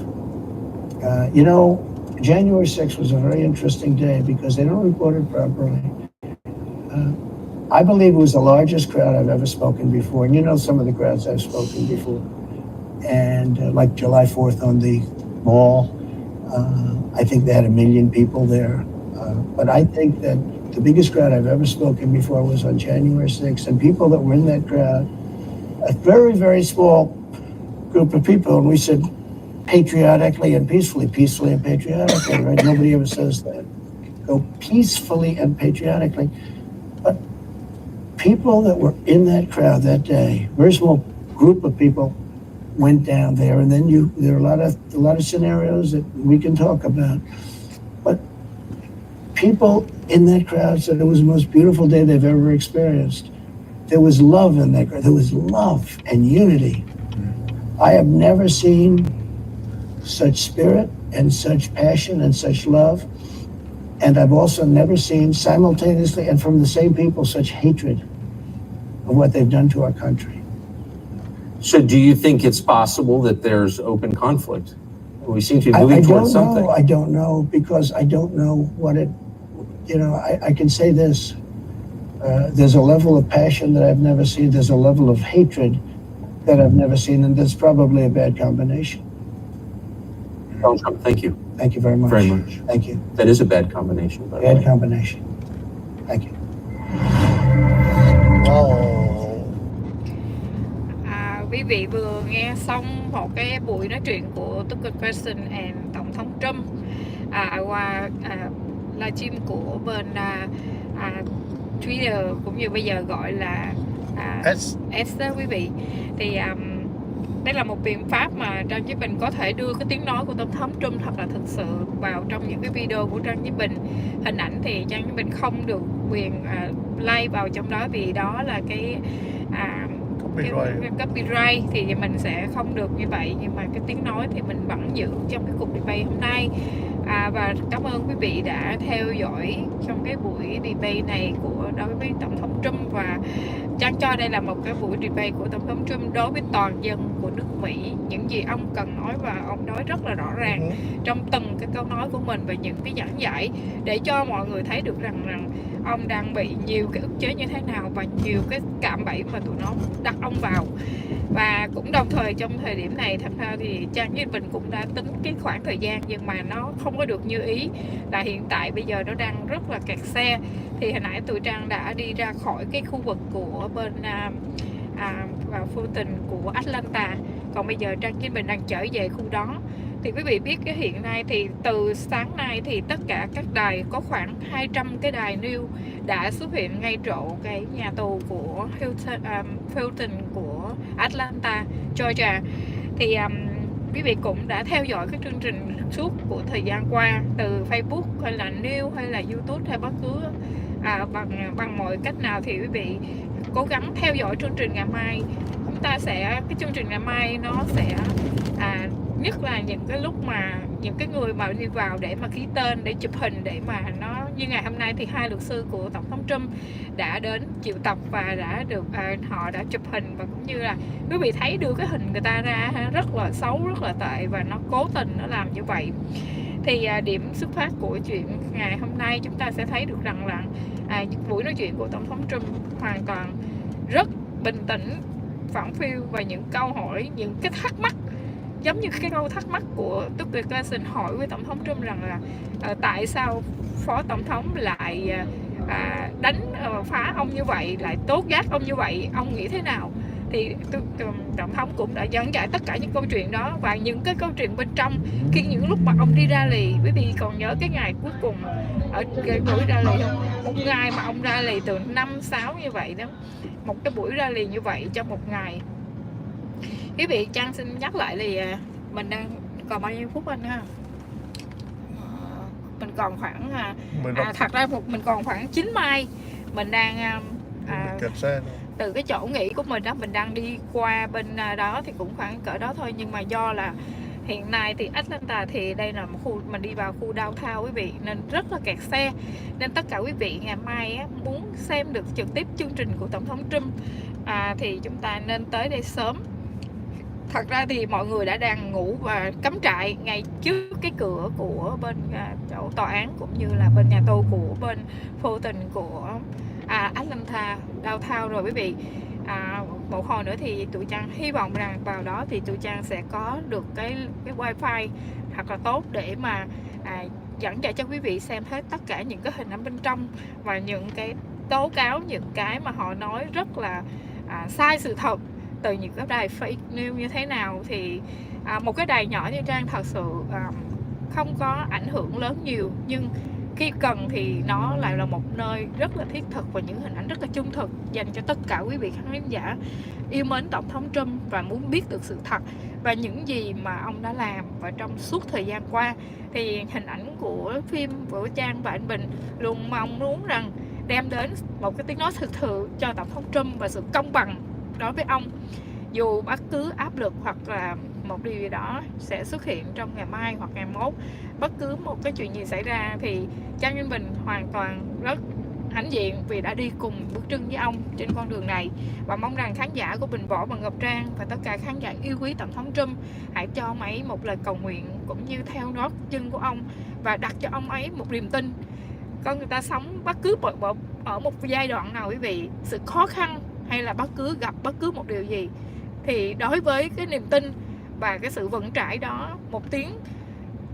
A: You know, January 6th was a very interesting day because they don't report it properly. I believe it was the largest crowd I've ever spoken before. And you know some of the crowds I've spoken before. And like July 4th on the mall, I think they had 1 million people there. But I think that the biggest crowd I've ever spoken before was on January 6th. And people that were in that crowd, a very, very small group of people, and we said, patriotically and peacefully and patriotically, right? Nobody ever says that. Go peacefully and patriotically. But people that were in that crowd that day, very small group of people went down there, and then there are a lot of scenarios that we can talk about. But people in that crowd said it was the most beautiful day they've ever experienced. There was love in that crowd. There was love and unity. I have never seen such spirit and such passion and such love. And I've also never seen simultaneously and from the same people such hatred of what they've done to our country.
B: So do you think it's possible that there's open conflict? We seem to be moving towards something.
A: I don't know, because I don't know what it, you know, I can say this. There's a level of passion that I've never seen. There's a level of hatred that I've never seen, and that's probably a bad combination.
B: Donald Trump, thank you.
A: Thank you very much.
B: Very much.
A: Thank you.
B: That is a bad combination. By the way.
A: Bad combination. Thank you.
D: Quý vị vừa nghe xong một cái buổi nói chuyện của Tucker Carlson and Tổng thống Trump qua livestream của bên Twitter, cũng như bây giờ gọi là X đó quý vị. Thì đây là một biện pháp mà Trang Chí Bình có thể đưa cái tiếng nói của Tổng thống Trump thật là thực sự vào trong những cái video của Trang Chí Bình. Hình ảnh thì Trang Chí Bình không được quyền play vào trong đó vì đó là cái copyright, thì mình sẽ không được như vậy. Nhưng mà cái tiếng nói thì mình vẫn giữ trong cái cuộc debate hôm nay. Và cảm ơn quý vị đã theo dõi trong cái buổi debate này đối với Tổng thống Trump. Và Trang cho đây là một cái buổi debate của Tổng thống Trump đối với toàn dân của nước Mỹ. Những gì ông cần nói và ông nói rất là rõ ràng trong từng cái câu nói của mình, và những cái giảng giải để cho mọi người thấy được rằng ông đang bị nhiều cái ức chế như thế nào và nhiều cái cạm bẫy mà tụi nó đặt ông vào. Và cũng đồng thời trong thời điểm này, thật ra thì Trang với Bình cũng đã tính cái khoảng thời gian, nhưng mà nó không có được như ý, là hiện tại bây giờ nó đang rất là kẹt xe. Thì hồi nãy tụi Trang đã đi ra khỏi cái khu vực của bên và Fulton của Atlanta, còn bây giờ Trang với Bình đang trở về khu đó. Thì quý vị biết cái hiện nay thì từ sáng nay thì tất cả các đài, có khoảng 200 cái đài news đã xuất hiện ngay chỗ cái nhà tù của Fulton của Atlanta, Georgia. Thì quý vị cũng đã theo dõi cái chương trình suốt của thời gian qua, từ Facebook hay là news hay là YouTube hay bất cứ bằng mọi cách nào, thì quý vị cố gắng theo dõi chương trình ngày mai. Chúng ta sẽ, cái chương trình ngày mai nó sẽ nhất là những cái lúc mà những cái người mà đi vào để mà ký tên, để chụp hình, để mà nó như ngày hôm nay thì 2 luật sư của Tổng thống Trump đã đến triệu tập và đã được họ đã chụp hình, và cũng như là quý vị thấy đưa cái hình người ta ra rất là xấu, rất là tệ, và nó cố tình nó làm như vậy. Thì điểm xuất phát của chuyện ngày hôm nay chúng ta sẽ thấy được rằng là buổi nói chuyện của Tổng thống Trump hoàn toàn rất bình tĩnh, phẳng phiu, và những câu hỏi, những cái thắc mắc, giống như cái câu thắc mắc của Carlson hỏi với Tổng thống Trump rằng là tại sao Phó Tổng thống lại đánh phá ông như vậy, lại tố giác ông như vậy, ông nghĩ thế nào? Thì Tổng thống cũng đã dẫn giải tất cả những câu chuyện đó, và những cái câu chuyện bên trong khi những lúc mà ông đi ra lì. Quý vị còn nhớ cái ngày cuối cùng ở cái buổi ra lì không? Một ngày mà ông ra lì từ 5-6 như vậy đó, một cái buổi ra lì như vậy trong một ngày. Quý vị, Trang xin nhắc lại là mình đang còn bao nhiêu phút anh ha? Mình còn khoảng thật ra mình còn khoảng 9 mai. Mình đang từ cái chỗ nghỉ của mình đó, mình đang đi qua bên đó thì cũng khoảng cỡ đó thôi. Nhưng mà do là hiện nay thì Atlanta thì đây là một khu mình đi vào khu downtown quý vị, nên rất là kẹt xe. Nên tất cả quý vị ngày mai muốn xem được trực tiếp chương trình của Tổng thống Trump thì chúng ta nên tới đây sớm. Thật ra thì mọi người đã đang ngủ và cắm trại ngay trước cái cửa của bên chỗ tòa án, cũng như là bên nhà tù của bên Fulton của Atlanta downtown rồi quý vị. Một hồi nữa thì tụi Trang hy vọng rằng vào đó thì tụi Trang sẽ có được cái wifi thật là tốt để mà dẫn dạy cho quý vị xem hết tất cả những cái hình ảnh bên trong, và những cái tố cáo, những cái mà họ nói rất là sai sự thật từ những cái đài fake news như thế nào. Thì một cái đài nhỏ như Trang thật sự không có ảnh hưởng lớn nhiều, nhưng khi cần thì nó lại là một nơi rất là thiết thực và những hình ảnh rất là trung thực dành cho tất cả quý vị khán giả yêu mến Tổng thống Trump và muốn biết được sự thật và những gì mà ông đã làm và trong suốt thời gian qua. Thì hình ảnh của phim của Trang và anh Bình luôn mong muốn rằng đem đến một cái tiếng nói thực sự cho Tổng thống Trump và sự công bằng đối với ông, dù bất cứ áp lực hoặc là một điều gì đó sẽ xuất hiện trong ngày mai hoặc ngày mốt. Bất cứ một cái chuyện gì xảy ra thì Trang Nhân Bình hoàn toàn rất hãnh diện vì đã đi cùng bước chân với ông trên con đường này, và mong rằng khán giả của Binhvo-Ngoctrang và tất cả khán giả yêu quý Tổng thống Trump hãy cho ông ấy một lời cầu nguyện cũng như theo nót chân của ông và đặt cho ông ấy một niềm tin. Con người ta sống bất cứ ở một giai đoạn nào quý vị, sự khó khăn hay là gặp bất cứ một điều gì, thì đối với cái niềm tin và cái sự vững chãi đó, một tiếng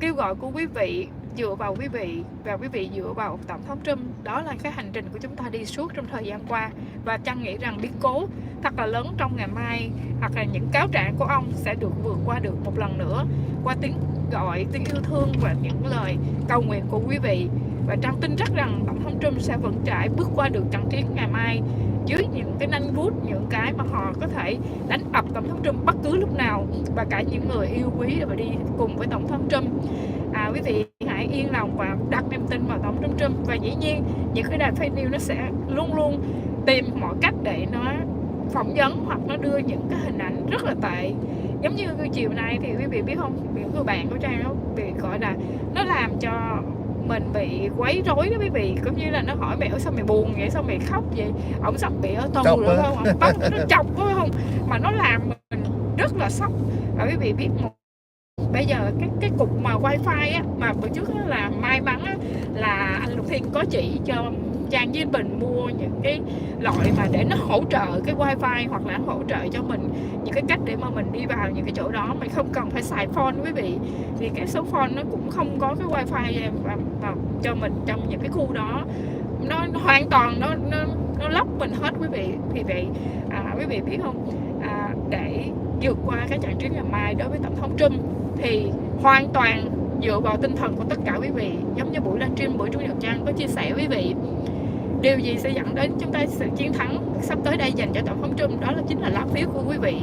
D: kêu gọi của quý vị dựa vào quý vị và quý vị dựa vào Tổng thống Trump, đó là cái hành trình của chúng ta đi suốt trong thời gian qua. Và Trang nghĩ rằng biến cố thật là lớn trong ngày mai hoặc là những cáo trạng của ông sẽ được vượt qua được một lần nữa qua tiếng gọi, tiếng yêu thương và những lời cầu nguyện của quý vị. Và Trang tin chắc rằng Tổng thống Trump sẽ vững chãi bước qua được trận chiến ngày mai dưới những cái nanh vuốt, những cái mà họ có thể đánh ập Tổng thống Trump bất cứ lúc nào, và cả những người yêu quý và đi cùng với Tổng thống Trump. Quý vị hãy yên lòng và đặt niềm tin vào Tổng thống Trump. Và dĩ nhiên những cái đài fake news nó sẽ luôn luôn tìm mọi cách để nó phỏng vấn hoặc nó đưa những cái hình ảnh rất là tệ. Giống như chiều nay thì quý vị biết không, những người bạn của Trang nó bị gọi là nó làm cho mình bị quấy rối đó quý vị, cũng như là nó hỏi mẹ sao mày buồn vậy, sao mày khóc vậy, ông sắp bị ở tù rồi không, ông bắt nó chọc phải không, mà nó làm mình rất là sốc. Và quý vị biết một bây giờ cái cục mà wifi á, mà bữa trước là may mắn á, là anh Lục Thiên có chỉ cho Trang với Bình mua những cái loại mà để nó hỗ trợ cái wifi, hoặc là hỗ trợ cho mình những cái cách để mà mình đi vào những cái chỗ đó mình không cần phải xài phone quý vị. Thì cái số phone nó cũng không có cái wifi vào cho mình trong những cái khu đó, nó hoàn toàn nó lóc mình hết quý vị. Vì vậy quý vị biết không, để vượt qua cái trận chiến ngày mai đối với tổng thống Trump thì hoàn toàn dựa vào tinh thần của tất cả quý vị. Giống như buổi livestream buổi Chủ nhật Trang có chia sẻ quý vị, điều gì sẽ dẫn đến chúng ta sự chiến thắng sắp tới đây dành cho tổng thống Trump, đó chính là lá phiếu của quý vị.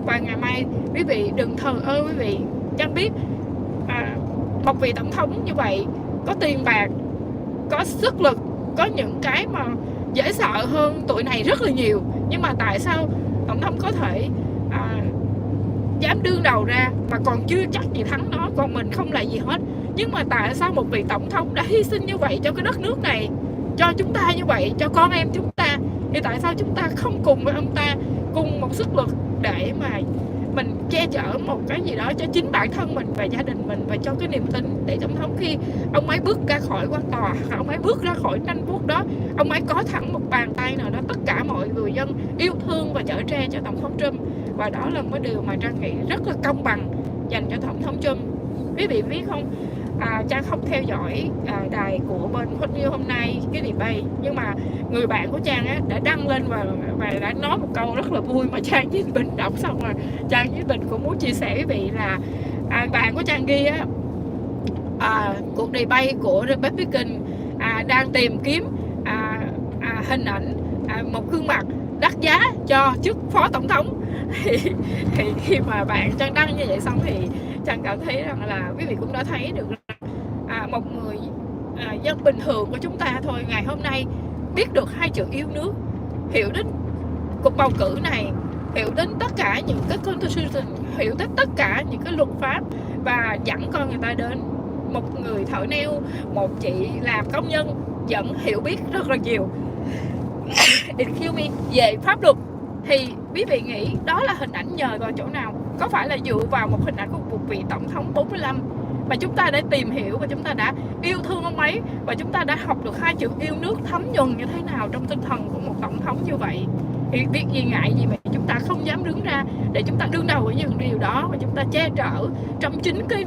D: Và ngày mai quý vị đừng thờ ơ quý vị. Trang biết một vị tổng thống như vậy có tiền bạc, có sức lực, có những cái mà dễ sợ hơn tụi này rất là nhiều, nhưng mà tại sao tổng thống có thể dám đương đầu ra mà còn chưa chắc gì thắng nó, còn mình không là gì hết. Nhưng mà tại sao một vị tổng thống đã hy sinh như vậy cho cái đất nước này, cho chúng ta như vậy, cho con em chúng ta, thì tại sao chúng ta không cùng với ông ta cùng một sức lực để mà mình che chở một cái gì đó cho chính bản thân mình và gia đình mình, và cho cái niềm tin để tổng thống khi ông ấy bước ra khỏi quan tòa, ông ấy bước ra khỏi nanh vuốt đó, ông ấy có thẳng một bàn tay nào đó tất cả mọi người dân yêu thương và chở tre cho tổng thống Trump. Và đó là một điều mà Trang nghĩ rất là công bằng dành cho tổng thống Trump. Quý vị biết không, Trang không theo dõi đài của bên Thuật hôm nay cái debate, nhưng mà người bạn của Trang đã đăng lên và đã nói một câu rất là vui mà Trang với Bình đọc xong rồi Trang với Bình cũng muốn chia sẻ với quý vị là bạn của Trang ghi cuộc debate của Republican đang tìm kiếm hình ảnh một gương mặt đắt giá cho chức phó tổng thống. thì khi mà bạn Trang đăng như vậy xong thì Trang cảm thấy rằng là quý vị cũng đã thấy được một người dân bình thường của chúng ta thôi, ngày hôm nay biết được hai chữ yêu nước, hiểu đến cuộc bầu cử này, hiểu đến tất cả những cái constitution, hiểu đến tất cả những cái luật pháp, và dẫn con người ta đến một người thợ nail, một chị làm công nhân vẫn hiểu biết rất là nhiều về pháp luật. Thì quý vị nghĩ đó là hình ảnh nhờ vào chỗ nào? Có phải là dựa vào một hình ảnh của một vị tổng thống 45 mà chúng ta đã tìm hiểu và chúng ta đã yêu thương ông ấy, và chúng ta đã học được hai chữ yêu nước thấm nhuần như thế nào trong tinh thần của một tổng thống như vậy? Thì việc gì ngại gì mà chúng ta không dám đứng ra để chúng ta đương đầu với những điều đó, và chúng ta che chở trong chính cái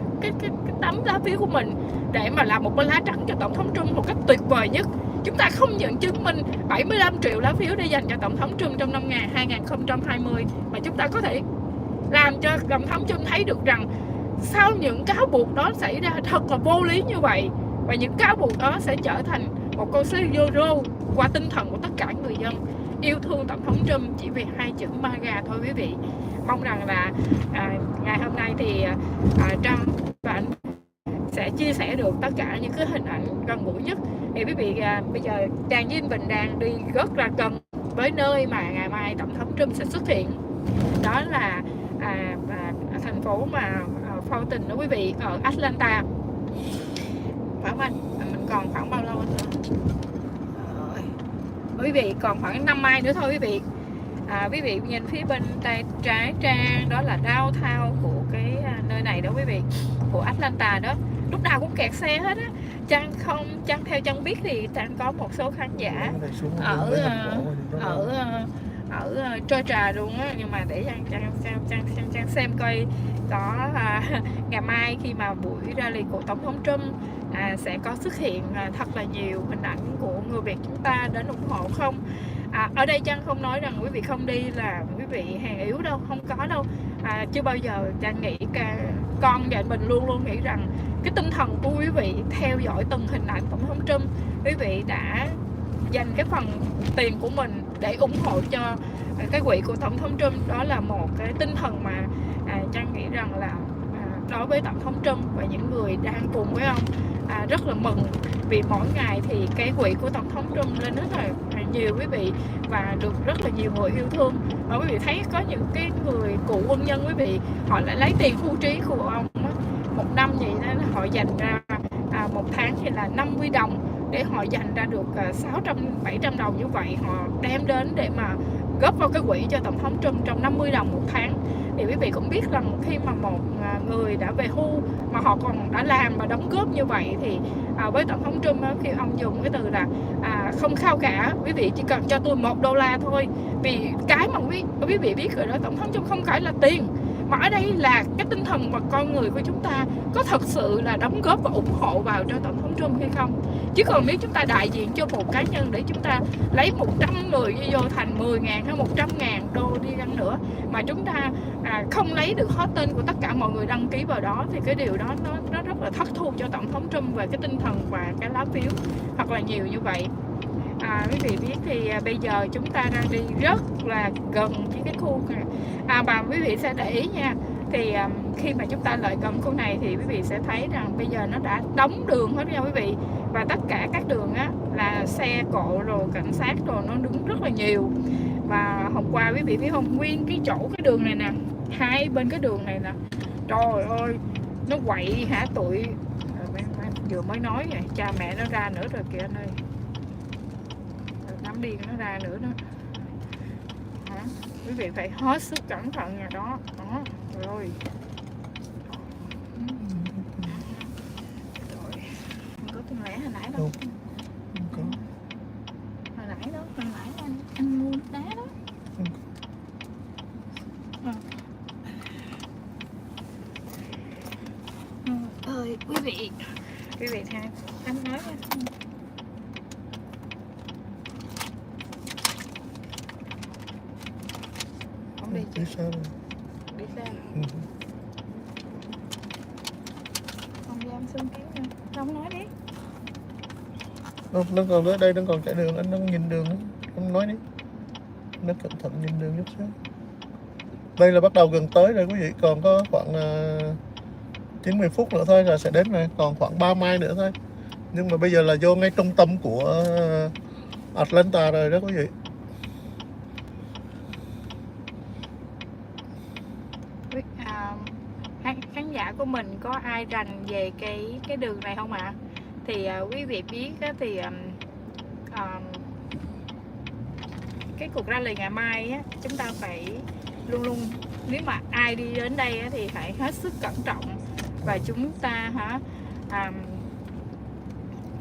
D: tấm lá phiếu của mình để mà làm một cái lá trắng cho tổng thống Trump một cách tuyệt vời nhất. Chúng ta không những chứng minh 75 triệu lá phiếu để dành cho tổng thống Trump trong năm 2020, mà chúng ta có thể làm cho tổng thống Trump thấy được rằng sau những cáo buộc đó xảy ra thật là vô lý như vậy, và những cáo buộc đó sẽ trở thành một câu zero qua tinh thần của tất cả người dân yêu thương tổng thống Trump chỉ vì hai chữ MAGA thôi quý vị. Mong rằng là ngày hôm nay thì Trump và anh sẽ chia sẻ được tất cả những cái hình ảnh gần gũi nhất. Thì quý vị bây giờ Trang với Bình đang đi rất là gần với nơi mà ngày mai tổng thống Trump sẽ xuất hiện, đó là thành phố mà Fulton đó quý vị, ở Atlanta. Phải không anh? Mình còn khoảng bao lâu nữa? Quý vị còn khoảng 5 mai nữa thôi quý vị. Quý vị nhìn phía bên tay trái Trang, đó là downtown của cái nơi này đó quý vị, của Atlanta đó. Lúc nào cũng kẹt xe hết á. Trang theo Trang biết thì Trang có một số khán giả ở Georgia luôn á, nhưng mà để Trang xem coi có ngày mai khi mà buổi rally của tổng thống Trump sẽ có xuất hiện thật là nhiều hình ảnh của người Việt chúng ta đến ủng hộ không. Ở đây Trang không nói rằng quý vị không đi là quý vị hèn yếu đâu, không có đâu. Chưa bao giờ Trang nghĩ con và mình luôn luôn nghĩ rằng cái tinh thần của quý vị theo dõi từng hình ảnh tổng thống Trump, quý vị đã dành cái phần tiền của mình để ủng hộ cho cái quỹ của tổng thống Trump. Đó là một cái tinh thần mà Trang nghĩ rằng là đối với tổng thống Trump và những người đang cùng với ông rất là mừng, vì mỗi ngày thì cái quỹ của tổng thống Trump lên rất là nhiều quý vị, và được rất là nhiều người yêu thương. Và quý vị thấy có những cái người cựu quân nhân quý vị, họ lại lấy tiền hưu trí của ông một năm vậy đó, họ dành ra một tháng thì là 50 đồng để họ dành ra được 600-700 đồng như vậy, họ đem đến để mà góp vào cái quỹ cho tổng thống Trump trong 50 đồng một tháng. Thì quý vị cũng biết rằng khi mà một người đã về hưu mà họ còn đã làm và đóng góp như vậy thì với Tổng thống Trump khi ông dùng cái từ là không khao cả, quý vị chỉ cần cho tôi $1 thôi. Vì cái mà quý vị biết rồi đó, Tổng thống Trump không phải là tiền, mà ở đây là cái tinh thần và con người của chúng ta có thật sự là đóng góp và ủng hộ vào cho Tổng thống Trump hay không. Chứ còn nếu chúng ta đại diện cho một cá nhân để chúng ta lấy 100 người vô thành 10.000 hay 100.000 đô đi chăng nữa mà chúng ta không lấy được hết tên của tất cả mọi người đăng ký vào đó, thì cái điều đó nó rất là thất thu cho Tổng thống Trump về cái tinh thần và cái lá phiếu thật là nhiều như vậy. Quý vị biết thì bây giờ chúng ta đang đi rất là gần với cái khu này. Mà quý vị sẽ để ý nha, thì khi mà chúng ta lại gần khu này thì quý vị sẽ thấy rằng bây giờ nó đã đóng đường hết nha quý vị. Và tất cả các đường á là xe cộ rồi cảnh sát rồi nó đứng rất là nhiều. Và hôm qua quý vị biết không, nguyên cái chỗ cái đường này nè, hai bên cái đường này nè, trời ơi nó quậy hả tụi vừa mới nói vậy, cha mẹ nó ra nữa rồi kìa anh ơi, nắm điên nó ra nữa đó. Quý vị phải hết sức cẩn thận nha đó. Rồi có tiền lẻ hồi nãy đâu. Hồi nãy anh mua đá đó. Ơi quý vị theo anh nói nha.
C: Đi xa rồi.
D: Đi xa rồi. Không dám xuống kiếm nữa. Không nói đi.
C: Nó còn tới đây, nó còn chạy đường, anh đang nhìn đường nữa. Không nói đi. Nó cẩn thận nhìn đường chút xíu. Đây là bắt đầu gần tới rồi quý vị, còn có khoảng 90 phút nữa thôi là sẽ đến rồi, còn khoảng 3 mai nữa thôi. Nhưng mà bây giờ là vô ngay trung tâm của Atlanta rồi đó quý vị.
D: Khán giả của mình có ai rành về cái đường này không ạ? Thì quý vị biết á, thì cái cuộc rally ngày mai á, chúng ta phải luôn nếu mà ai đi đến đây á, thì phải hết sức cẩn trọng. Và chúng ta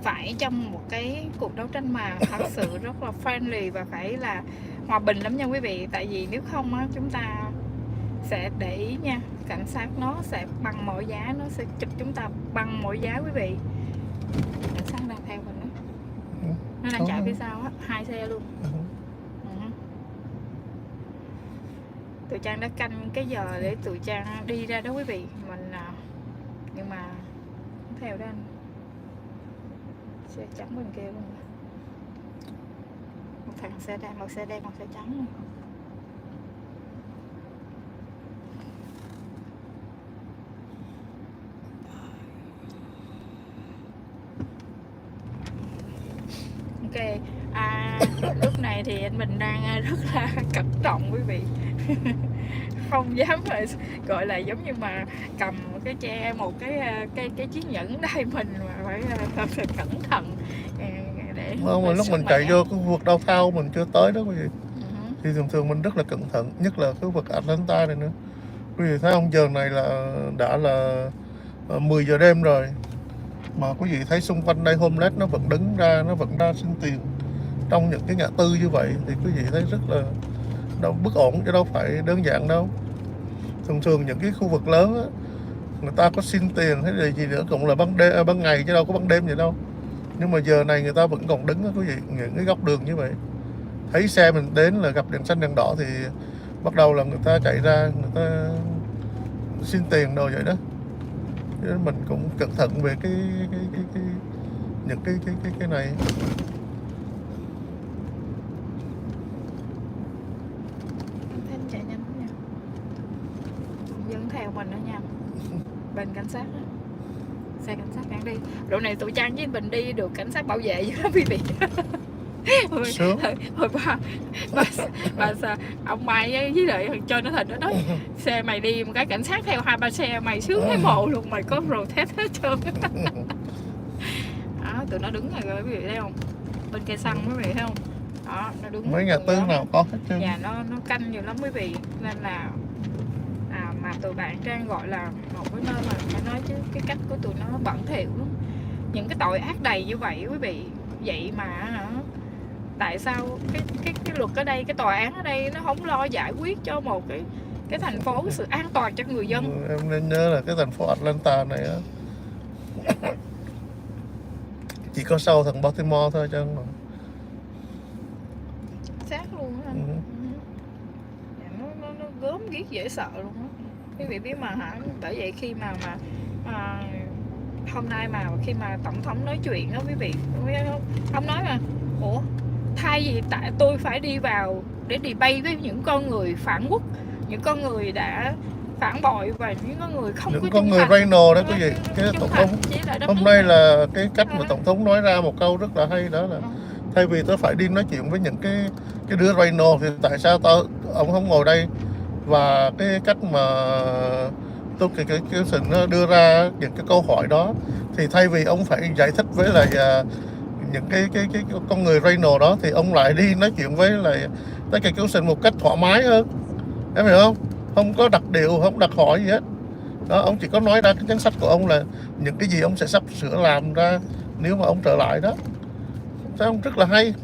D: phải trong một cái cuộc đấu tranh mà thật sự rất là friendly và phải là hòa bình lắm nha quý vị. Tại vì nếu không á, chúng ta sẽ để ý nha, cảnh sát nó sẽ bằng mọi giá, nó sẽ chụp chúng ta bằng mọi giá quý vị. Cảnh sát đang theo mình đó. Nó đang chạy phía sau á, 2 xe luôn. Tụi Trang đã canh cái giờ để tụi Trang đi ra đó quý vị. Mình nhưng mà theo đó anh, xe trắng bên kia luôn. Một thằng xe đen, một xe trắng luôn. Ok, lúc này thì anh mình đang rất là cẩn trọng quý vị. Không dám là gọi là giống như mà cầm cái một cái chiếc nhẫn đây mình mà phải thật là cẩn thận để
C: không, mà lúc mình chạy vô cái khu vực downtown mình chưa tới đó quý vị. Thì thường mình rất là cẩn thận, nhất là khu vực Atlanta này nữa. Quý vị thấy không, giờ này là đã là 10 giờ đêm rồi mà quý vị thấy xung quanh đây homeless nó vẫn đứng ra, nó vẫn ra xin tiền trong những cái ngã tư như vậy, thì quý vị thấy rất là bất ổn chứ đâu phải đơn giản đâu. Thường những cái khu vực lớn á, người ta có xin tiền hay là gì nữa cũng là ban ngày chứ đâu có ban đêm vậy đâu. Nhưng mà giờ này người ta vẫn còn đứng á quý vị, những cái góc đường như vậy. Thấy xe mình đến là gặp đèn xanh đèn đỏ thì bắt đầu là người ta chạy ra, người ta xin tiền đồ vậy đó. Nên mình cũng cẩn thận về những cái này.
D: Anh chạy nhanh lắm nha, dẫn theo mình nữa nha, bên cảnh sát đó. Xe cảnh sát đang đi, độ này tụi Trang với Bình đi được cảnh sát bảo vệ vậy đó quý vị. Hồi bà ông Mai với lại thằng chơi nó thịt nó nói xe mày đi một cái cảnh sát theo 2-3 xe mày sướng thấy mồ luôn, mày có protest hết trơn. Đó, tụi nó đứng rồi quý vị thấy không, bên cây xăng quý vị thấy không đó, nó đứng
C: mấy nhà tư nào có hết trơn.
D: Nhà nó canh nhiều lắm quý vị, nên là mà tụi bạn Trang gọi là một cái nơi mà phải nói chứ cái cách của tụi nó bẩn thỉu lắm. Những cái tội ác đầy như vậy quý vị. Vậy mà hả, tại sao cái luật ở đây, cái tòa án ở đây nó không lo giải quyết cho một cái thành phố, cái sự an toàn cho người dân.
C: Em nên nhớ là cái thành phố Atlanta này á chỉ có sau thằng Baltimore thôi chứ không.
D: Xác luôn á anh. Nó gớm ghiếc dễ sợ luôn á. Quý vị biết mà hả, bởi vậy khi mà hôm nay mà khi mà tổng thống nói chuyện đó quý vị biết không, ông nói là ủa thay vì tại tôi phải đi vào để debate với những con người phản quốc, những con người đã phản bội và những con người không
C: những
D: có
C: con người Rhino đó quý vị. Cái tổng thống hôm nay là cái cách mà tổng thống nói ra một câu rất là hay, đó là thay vì tôi phải đi nói chuyện với những cái đứa Rhino thì tại sao ông không ngồi đây. Và cái cách mà Carlson đưa ra những cái câu hỏi đó thì thay vì ông phải giải thích với lại những cái con người Rhino đó thì ông lại đi nói chuyện với lại Carlson một cách thoải mái hơn, em hiểu không? Không có đặt điều, không đặt hỏi gì hết đó, ông chỉ có nói ra cái chính sách của ông là những cái gì ông sẽ sắp sửa làm ra nếu mà ông trở lại đó. Sao ông rất là hay.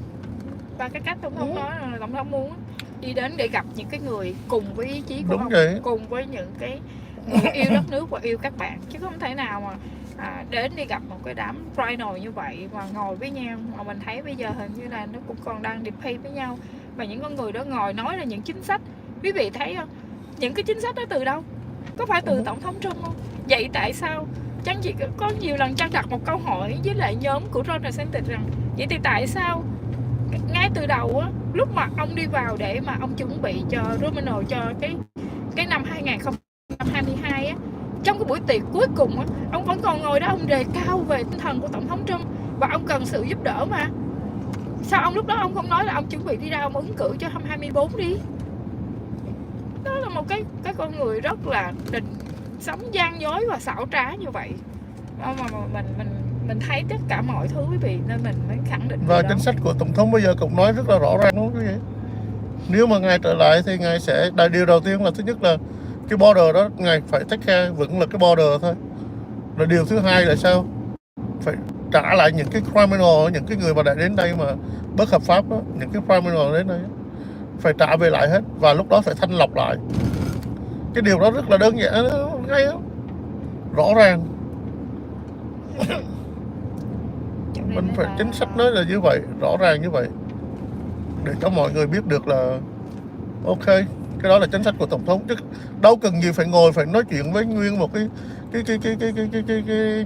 D: Và cái cách tổng thống nói là tổng thống muốn đi đến để gặp những cái người cùng với ý chí của
C: Đúng
D: ông,
C: vậy.
D: cùng với những cái người yêu đất nước và yêu các bạn, chứ không thể nào mà đến đi gặp một cái đám Rhino như vậy và ngồi với nhau. Mà mình thấy bây giờ hình như là nó cũng còn đang debate với nhau, và những con người đó ngồi nói là những chính sách. Quý vị thấy không, những cái chính sách đó từ đâu? Có phải từ tổng thống Trump không? Vậy tại sao Trang chỉ có nhiều lần Trang đặt một câu hỏi với lại nhóm của Ron DeSantis rằng vậy thì tại sao ngay từ đầu á, lúc mà ông đi vào để mà ông chuẩn bị cho Romano cho cái năm 2022 á, trong cái buổi tiệc cuối cùng á, ông vẫn còn ngồi đó ông đề cao về tinh thần của tổng thống Trump và ông cần sự giúp đỡ mà. Sao ông lúc đó ông không nói là ông chuẩn bị đi ra ông ứng cử cho 2024 đi? Đó là một cái con người rất là sống gian dối và xảo trá như vậy. Mà mình thấy tất cả mọi thứ quý vị, nên mình mới khẳng định.
C: Và chính sách của tổng thống bây giờ cũng nói rất là rõ ràng đúng không quý vị? Nếu mà ngài trở lại thì ngài sẽ điều đầu tiên là thứ nhất là cái border đó ngài phải take care vững là cái border thôi. Rồi điều thứ hai là sao? Phải trả lại những cái criminal, những cái người mà đã đến đây mà bất hợp pháp đó, những cái criminal đến đây phải trả về lại hết, và lúc đó phải thanh lọc lại. Cái điều đó rất là đơn giản, ngay đó, rõ ràng. Mình phải chính sách nói là như vậy, rõ ràng như vậy, để cho mọi người biết được là ok, cái đó là chính sách của tổng thống, chứ đâu cần gì phải ngồi phải nói chuyện với nguyên một cái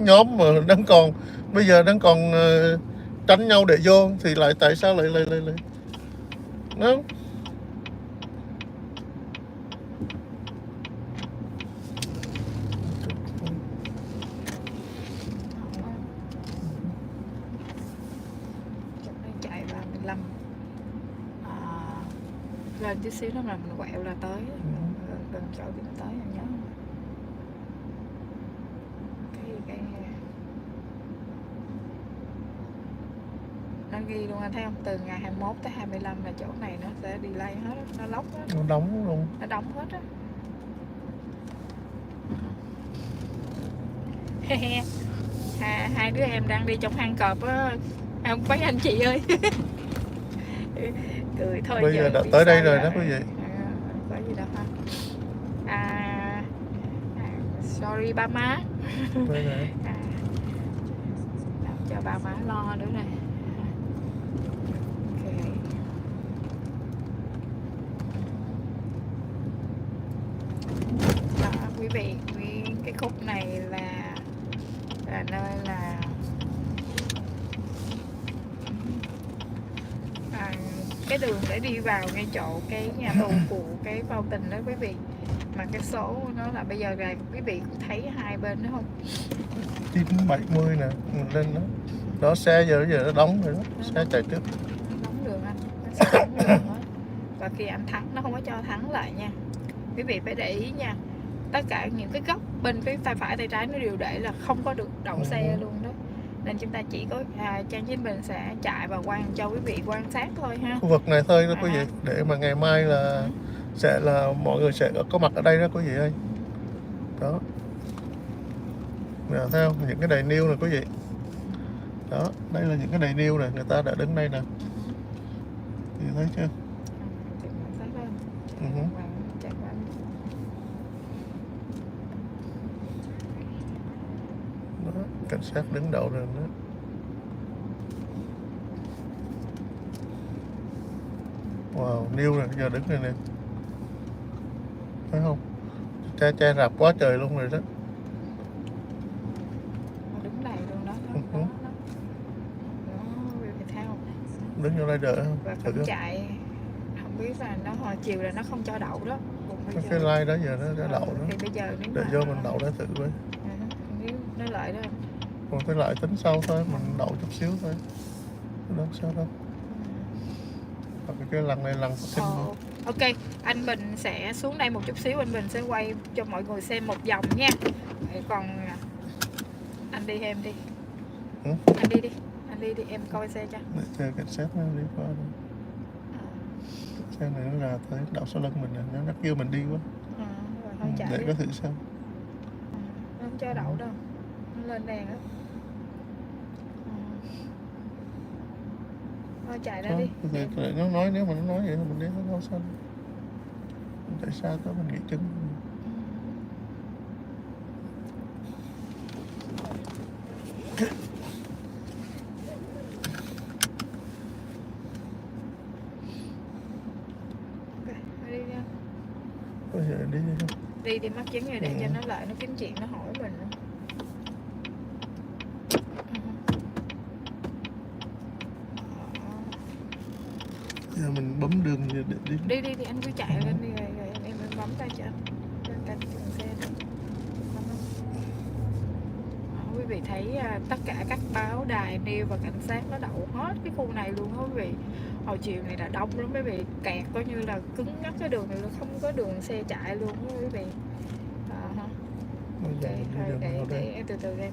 C: nhóm mà đang còn bây giờ đang còn tránh nhau để vô thì lại tại sao lại đó.
D: Lên chút xíu đó là mình quẹo là tới, gần chỗ mình tới anh nhớ không? Cái nó ghi luôn anh thấy không, từ ngày 21 tới 25 là chỗ này nó sẽ delay hết đó. Nó lóc hết,
C: nó đóng luôn,
D: nó đóng hết á. Hai đứa em đang đi trong hang cọp á, không mấy anh chị ơi. Cười thôi.
C: Bây giờ đã tới đây rồi đó quý vị.
D: Có gì đâu ha. Sorry ba má. Làm cho ba má lo nữa nè. Okay. Đó quý vị, cái khúc này là nơi là cái đường để đi vào ngay chỗ cái nhà tù của cái vô tình đó quý vị. Mà cái số nó là bây giờ là quý vị cũng thấy hai bên đó không,
C: 970 nè, mình lên đó. Đó xe giờ nó đóng rồi đó, xe chạy trước.
D: Nó đóng đường anh, nó sẽ đóng đường hết. Và khi anh thắng nó không có cho thắng lại nha. Quý vị phải để ý nha. Tất cả những cái góc bên phía tay phải tay trái nó đều để là không có được đậu xe luôn đó. Nên chúng ta chỉ có Trang Chính Bình sẽ chạy và cho quý vị quan sát thôi ha.
C: Khu vực này thôi đó quý vị, để mà ngày mai là sẽ là mọi người sẽ có mặt ở đây đó quý vị ơi. Đó. Nè, thấy không? Những cái đài niêu này quý vị. Đó, đây là những cái đài niêu này, người ta đã đứng đây nè. Thì thấy chưa? Đó, cảnh sát đứng đậu rồi đó. Wow, niêu này, giờ đứng này nè. Thấy không? Che rạp quá trời luôn rồi đó.
D: Đứng này luôn đó.
C: Đứng vô đây đợi không?
D: Và cũng chạy, không biết là nó hồi chiều là nó không cho đậu đó.
C: Cái like đó giờ nó đã đậu đó.
D: Thì bây giờ nếu
C: để vô mình đậu để thử với.
D: Nếu nó lại đó.
C: Còn cái lại tính sau thôi, mình đậu chút xíu thôi. Đó sao đâu. Cái lần này lần sinh.
D: Ok, anh Bình sẽ xuống đây một chút xíu, anh Bình sẽ quay cho mọi người xem một vòng nha. Còn anh đi em đi. Anh đi đi, em coi xe cho.
C: Để chờ cảnh sát nó đi qua đây. Xe này nó ra tới đậu sau lưng mình nè, nó kêu mình đi quá. Để có thử xem.
D: Nó không cho đậu đâu, nó lên đèn á. Thôi chạy ra đi.
C: Nó nói, nếu mà nó nói vậy thì mình đi nó đâu xanh. Tại sao có mình nghĩ chứng.
D: Đi đi mắc chứng rồi để cho nó lại, nó kiếm chuyện nó hỏi mình.
C: Giờ mình bấm đường để
D: đi anh cứ chạy lên đi rồi em bấm tay cho anh canh xe đó. Quý vị thấy tất cả các báo đài nêu và cảnh sát nó đậu hết cái khu này luôn đó quý vị. Hồi chiều này là đông lắm quý vị, kẹt coi như là cứng ngắt cái đường này luôn, không có đường xe chạy luôn đó quý vị. Để em từ từ em.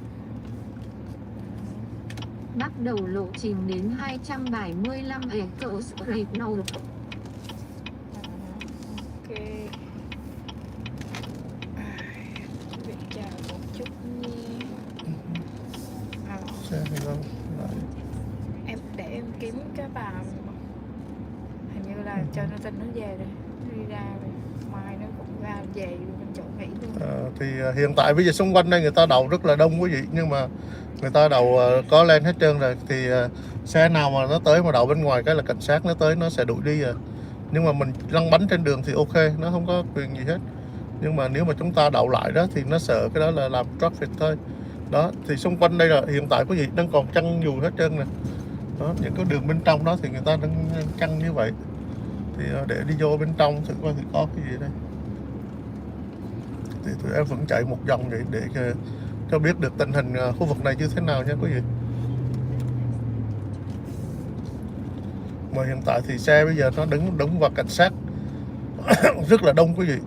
E: Bắt đầu lộ trình đến 275 acre straight north.
D: Ok. Quý vị chờ một chút nha.
C: Xe này đâu?
D: Em để em kiếm cái bà, hình như là cho nó tin nó về rồi, nó đi ra rồi, mai nó cũng ra về bên chỗ nghỉ luôn.
C: Thì hiện tại bây giờ xung quanh đây người ta đậu rất là đông quý vị, nhưng mà người ta đậu có lên hết trơn rồi, thì xe nào mà nó tới mà đậu bên ngoài cái là cảnh sát nó tới nó sẽ đuổi đi. Nhưng mà mình lăn bánh trên đường thì ok, nó không có quyền gì hết. Nhưng mà nếu mà chúng ta đậu lại đó thì nó sợ cái đó là làm traffic thôi. Đó, thì xung quanh đây là hiện tại quý vị đang còn chăn dù hết trơn nè. Đó, những cái đường bên trong đó thì người ta đang chăn như vậy. Thì để đi vô bên trong thử coi thì có cái gì đây. Thì tụi em vẫn chạy một vòng vậy để cho biết được tình hình khu vực này như thế nào nha quý vị. Mà hiện tại thì xe bây giờ nó đứng và cảnh sát rất là đông quý vị.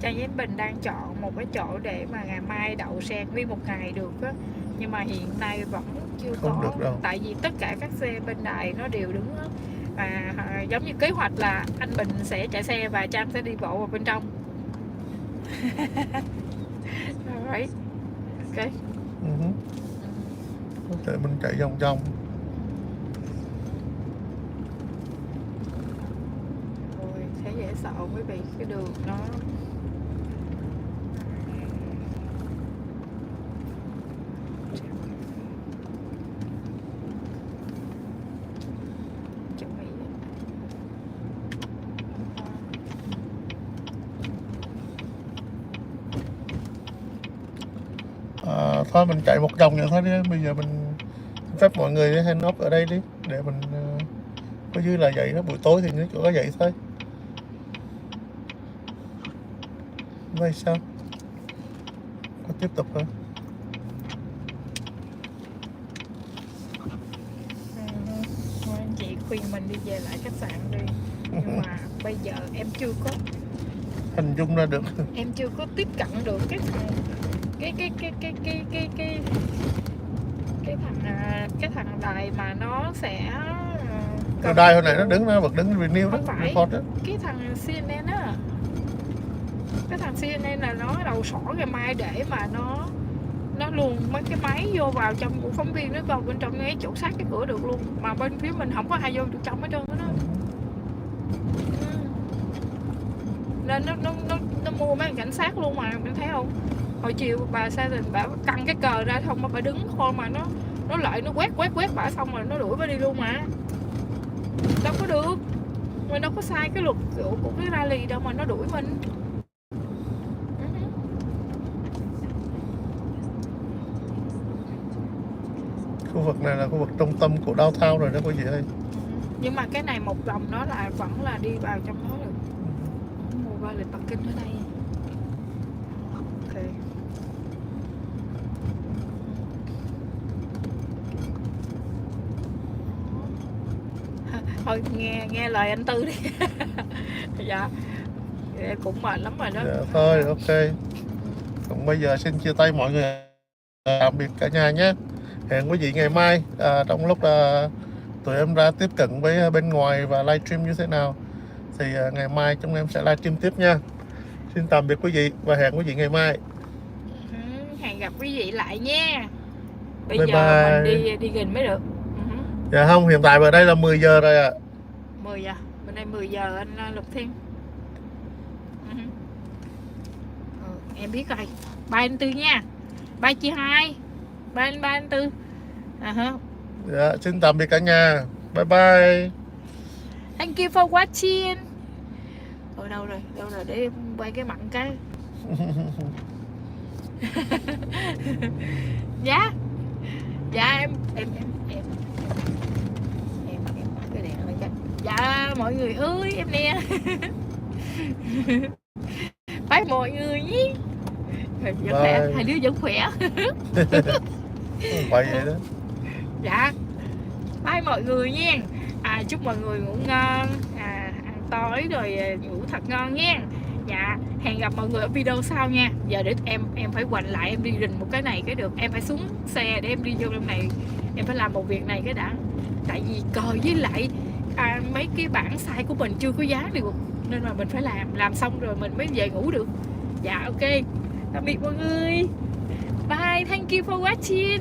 D: Trang với Bình đang chọn một cái chỗ để mà ngày mai đậu xe nguyên một ngày được á, nhưng mà hiện nay vẫn chưa
C: không
D: có,
C: được đâu.
D: tại vì tất cả các xe bên đài nó đều đứng á. Và giống như kế hoạch là anh Bình sẽ chạy xe và Trang sẽ đi bộ vào bên trong. Right. Ok.
C: Có thể mình chạy vòng vòng.
D: Ôi, thấy dễ sợ quý vị, cái đường nó
C: thôi mình chạy một vòng vậy thôi đi. Bây giờ mình phép mọi người hang up ở đây đi để mình có dưới là vậy đó, buổi tối thì nó chỉ có vậy thôi. Vậy sao? Có tiếp tục hả?
D: anh chị khuyên mình đi về lại khách sạn đi, nhưng mà bây giờ em chưa có
C: hình dung ra được,
D: em chưa có tiếp cận được cái thằng đài mà nó sẽ
C: cái đài hồi này nó đứng nó bật đứng review đó,
D: không phải
C: report đó.
D: cái thằng CNN á, Cái thằng CNN là nó đầu sỏ ngày mai để mà nó luồn mấy cái máy vô vào trong của phóng viên, nó vào bên trong ngay chỗ sát cái cửa được luôn, mà bên phía mình không có ai vô được trong hết trơn đó. Nên nó mua mấy cảnh sát luôn mà mình thấy không? Hồi chiều bà Sa Đình bà căng cái cờ ra không mà bà đứng thôi mà nó lại nó quét bà xong rồi nó đuổi bà đi luôn mà. Đâu có được. Mình đâu có sai cái luật của cái rally đâu mà nó đuổi mình.
C: Khu vực này là khu vực trung tâm của downtown rồi đó quý vị ơi.
D: Nhưng mà cái này một vòng đó là vẫn là đi vào trong đó được. Mua ba lịch parking ở đây. Ok. Thôi nghe lời anh Tư đi. Dạ. Em cũng mệt lắm rồi đó.
C: Dạ, thôi ok. Còn bây giờ xin chia tay mọi người, tạm biệt cả nhà nhé. Hẹn quý vị ngày mai trong lúc tụi em ra tiếp cận với bên ngoài và livestream như thế nào thì ngày mai chúng em sẽ livestream tiếp nha. Xin tạm biệt quý vị và hẹn quý vị ngày mai.
D: Hẹn gặp quý vị lại nha. Bây
C: Bye
D: giờ
C: bye.
D: mình đi gần mới được.
C: Dạ không, hiện tại ở đây là 10 giờ rồi ạ.
D: 10 giờ, bên đây 10 giờ anh Lục Thiên. Em biết rồi. Bye anh Tư nha. Bye chị Hai. Bye anh Tư.
C: Dạ, xin tạm biệt cả nhà. Bye bye.
D: Thank you for watching. Đâu rồi để em quay cái mặt cái. Dạ em cái đèn này chắc. Dạ mọi người ơi em nè. Bye mọi người nhé. Vẫn khỏe, hai đứa vẫn khỏe.
C: Vậy đó.
D: Dạ bye mọi người nha. Chúc mọi người ngủ ngon, ăn tối rồi ngủ thật ngon nha. Dạ hẹn gặp mọi người ở video sau nha. Giờ để em phải quành lại, em đi rình một cái này cái được, em phải xuống xe để em đi vô trong này, em phải làm một việc này cái đã. Tại vì cờ với lại mấy cái bảng sai của mình chưa có giá được, nên mà mình phải làm xong rồi mình mới về ngủ được. Dạ ok, tạm biệt mọi người, bye, thank you for watching.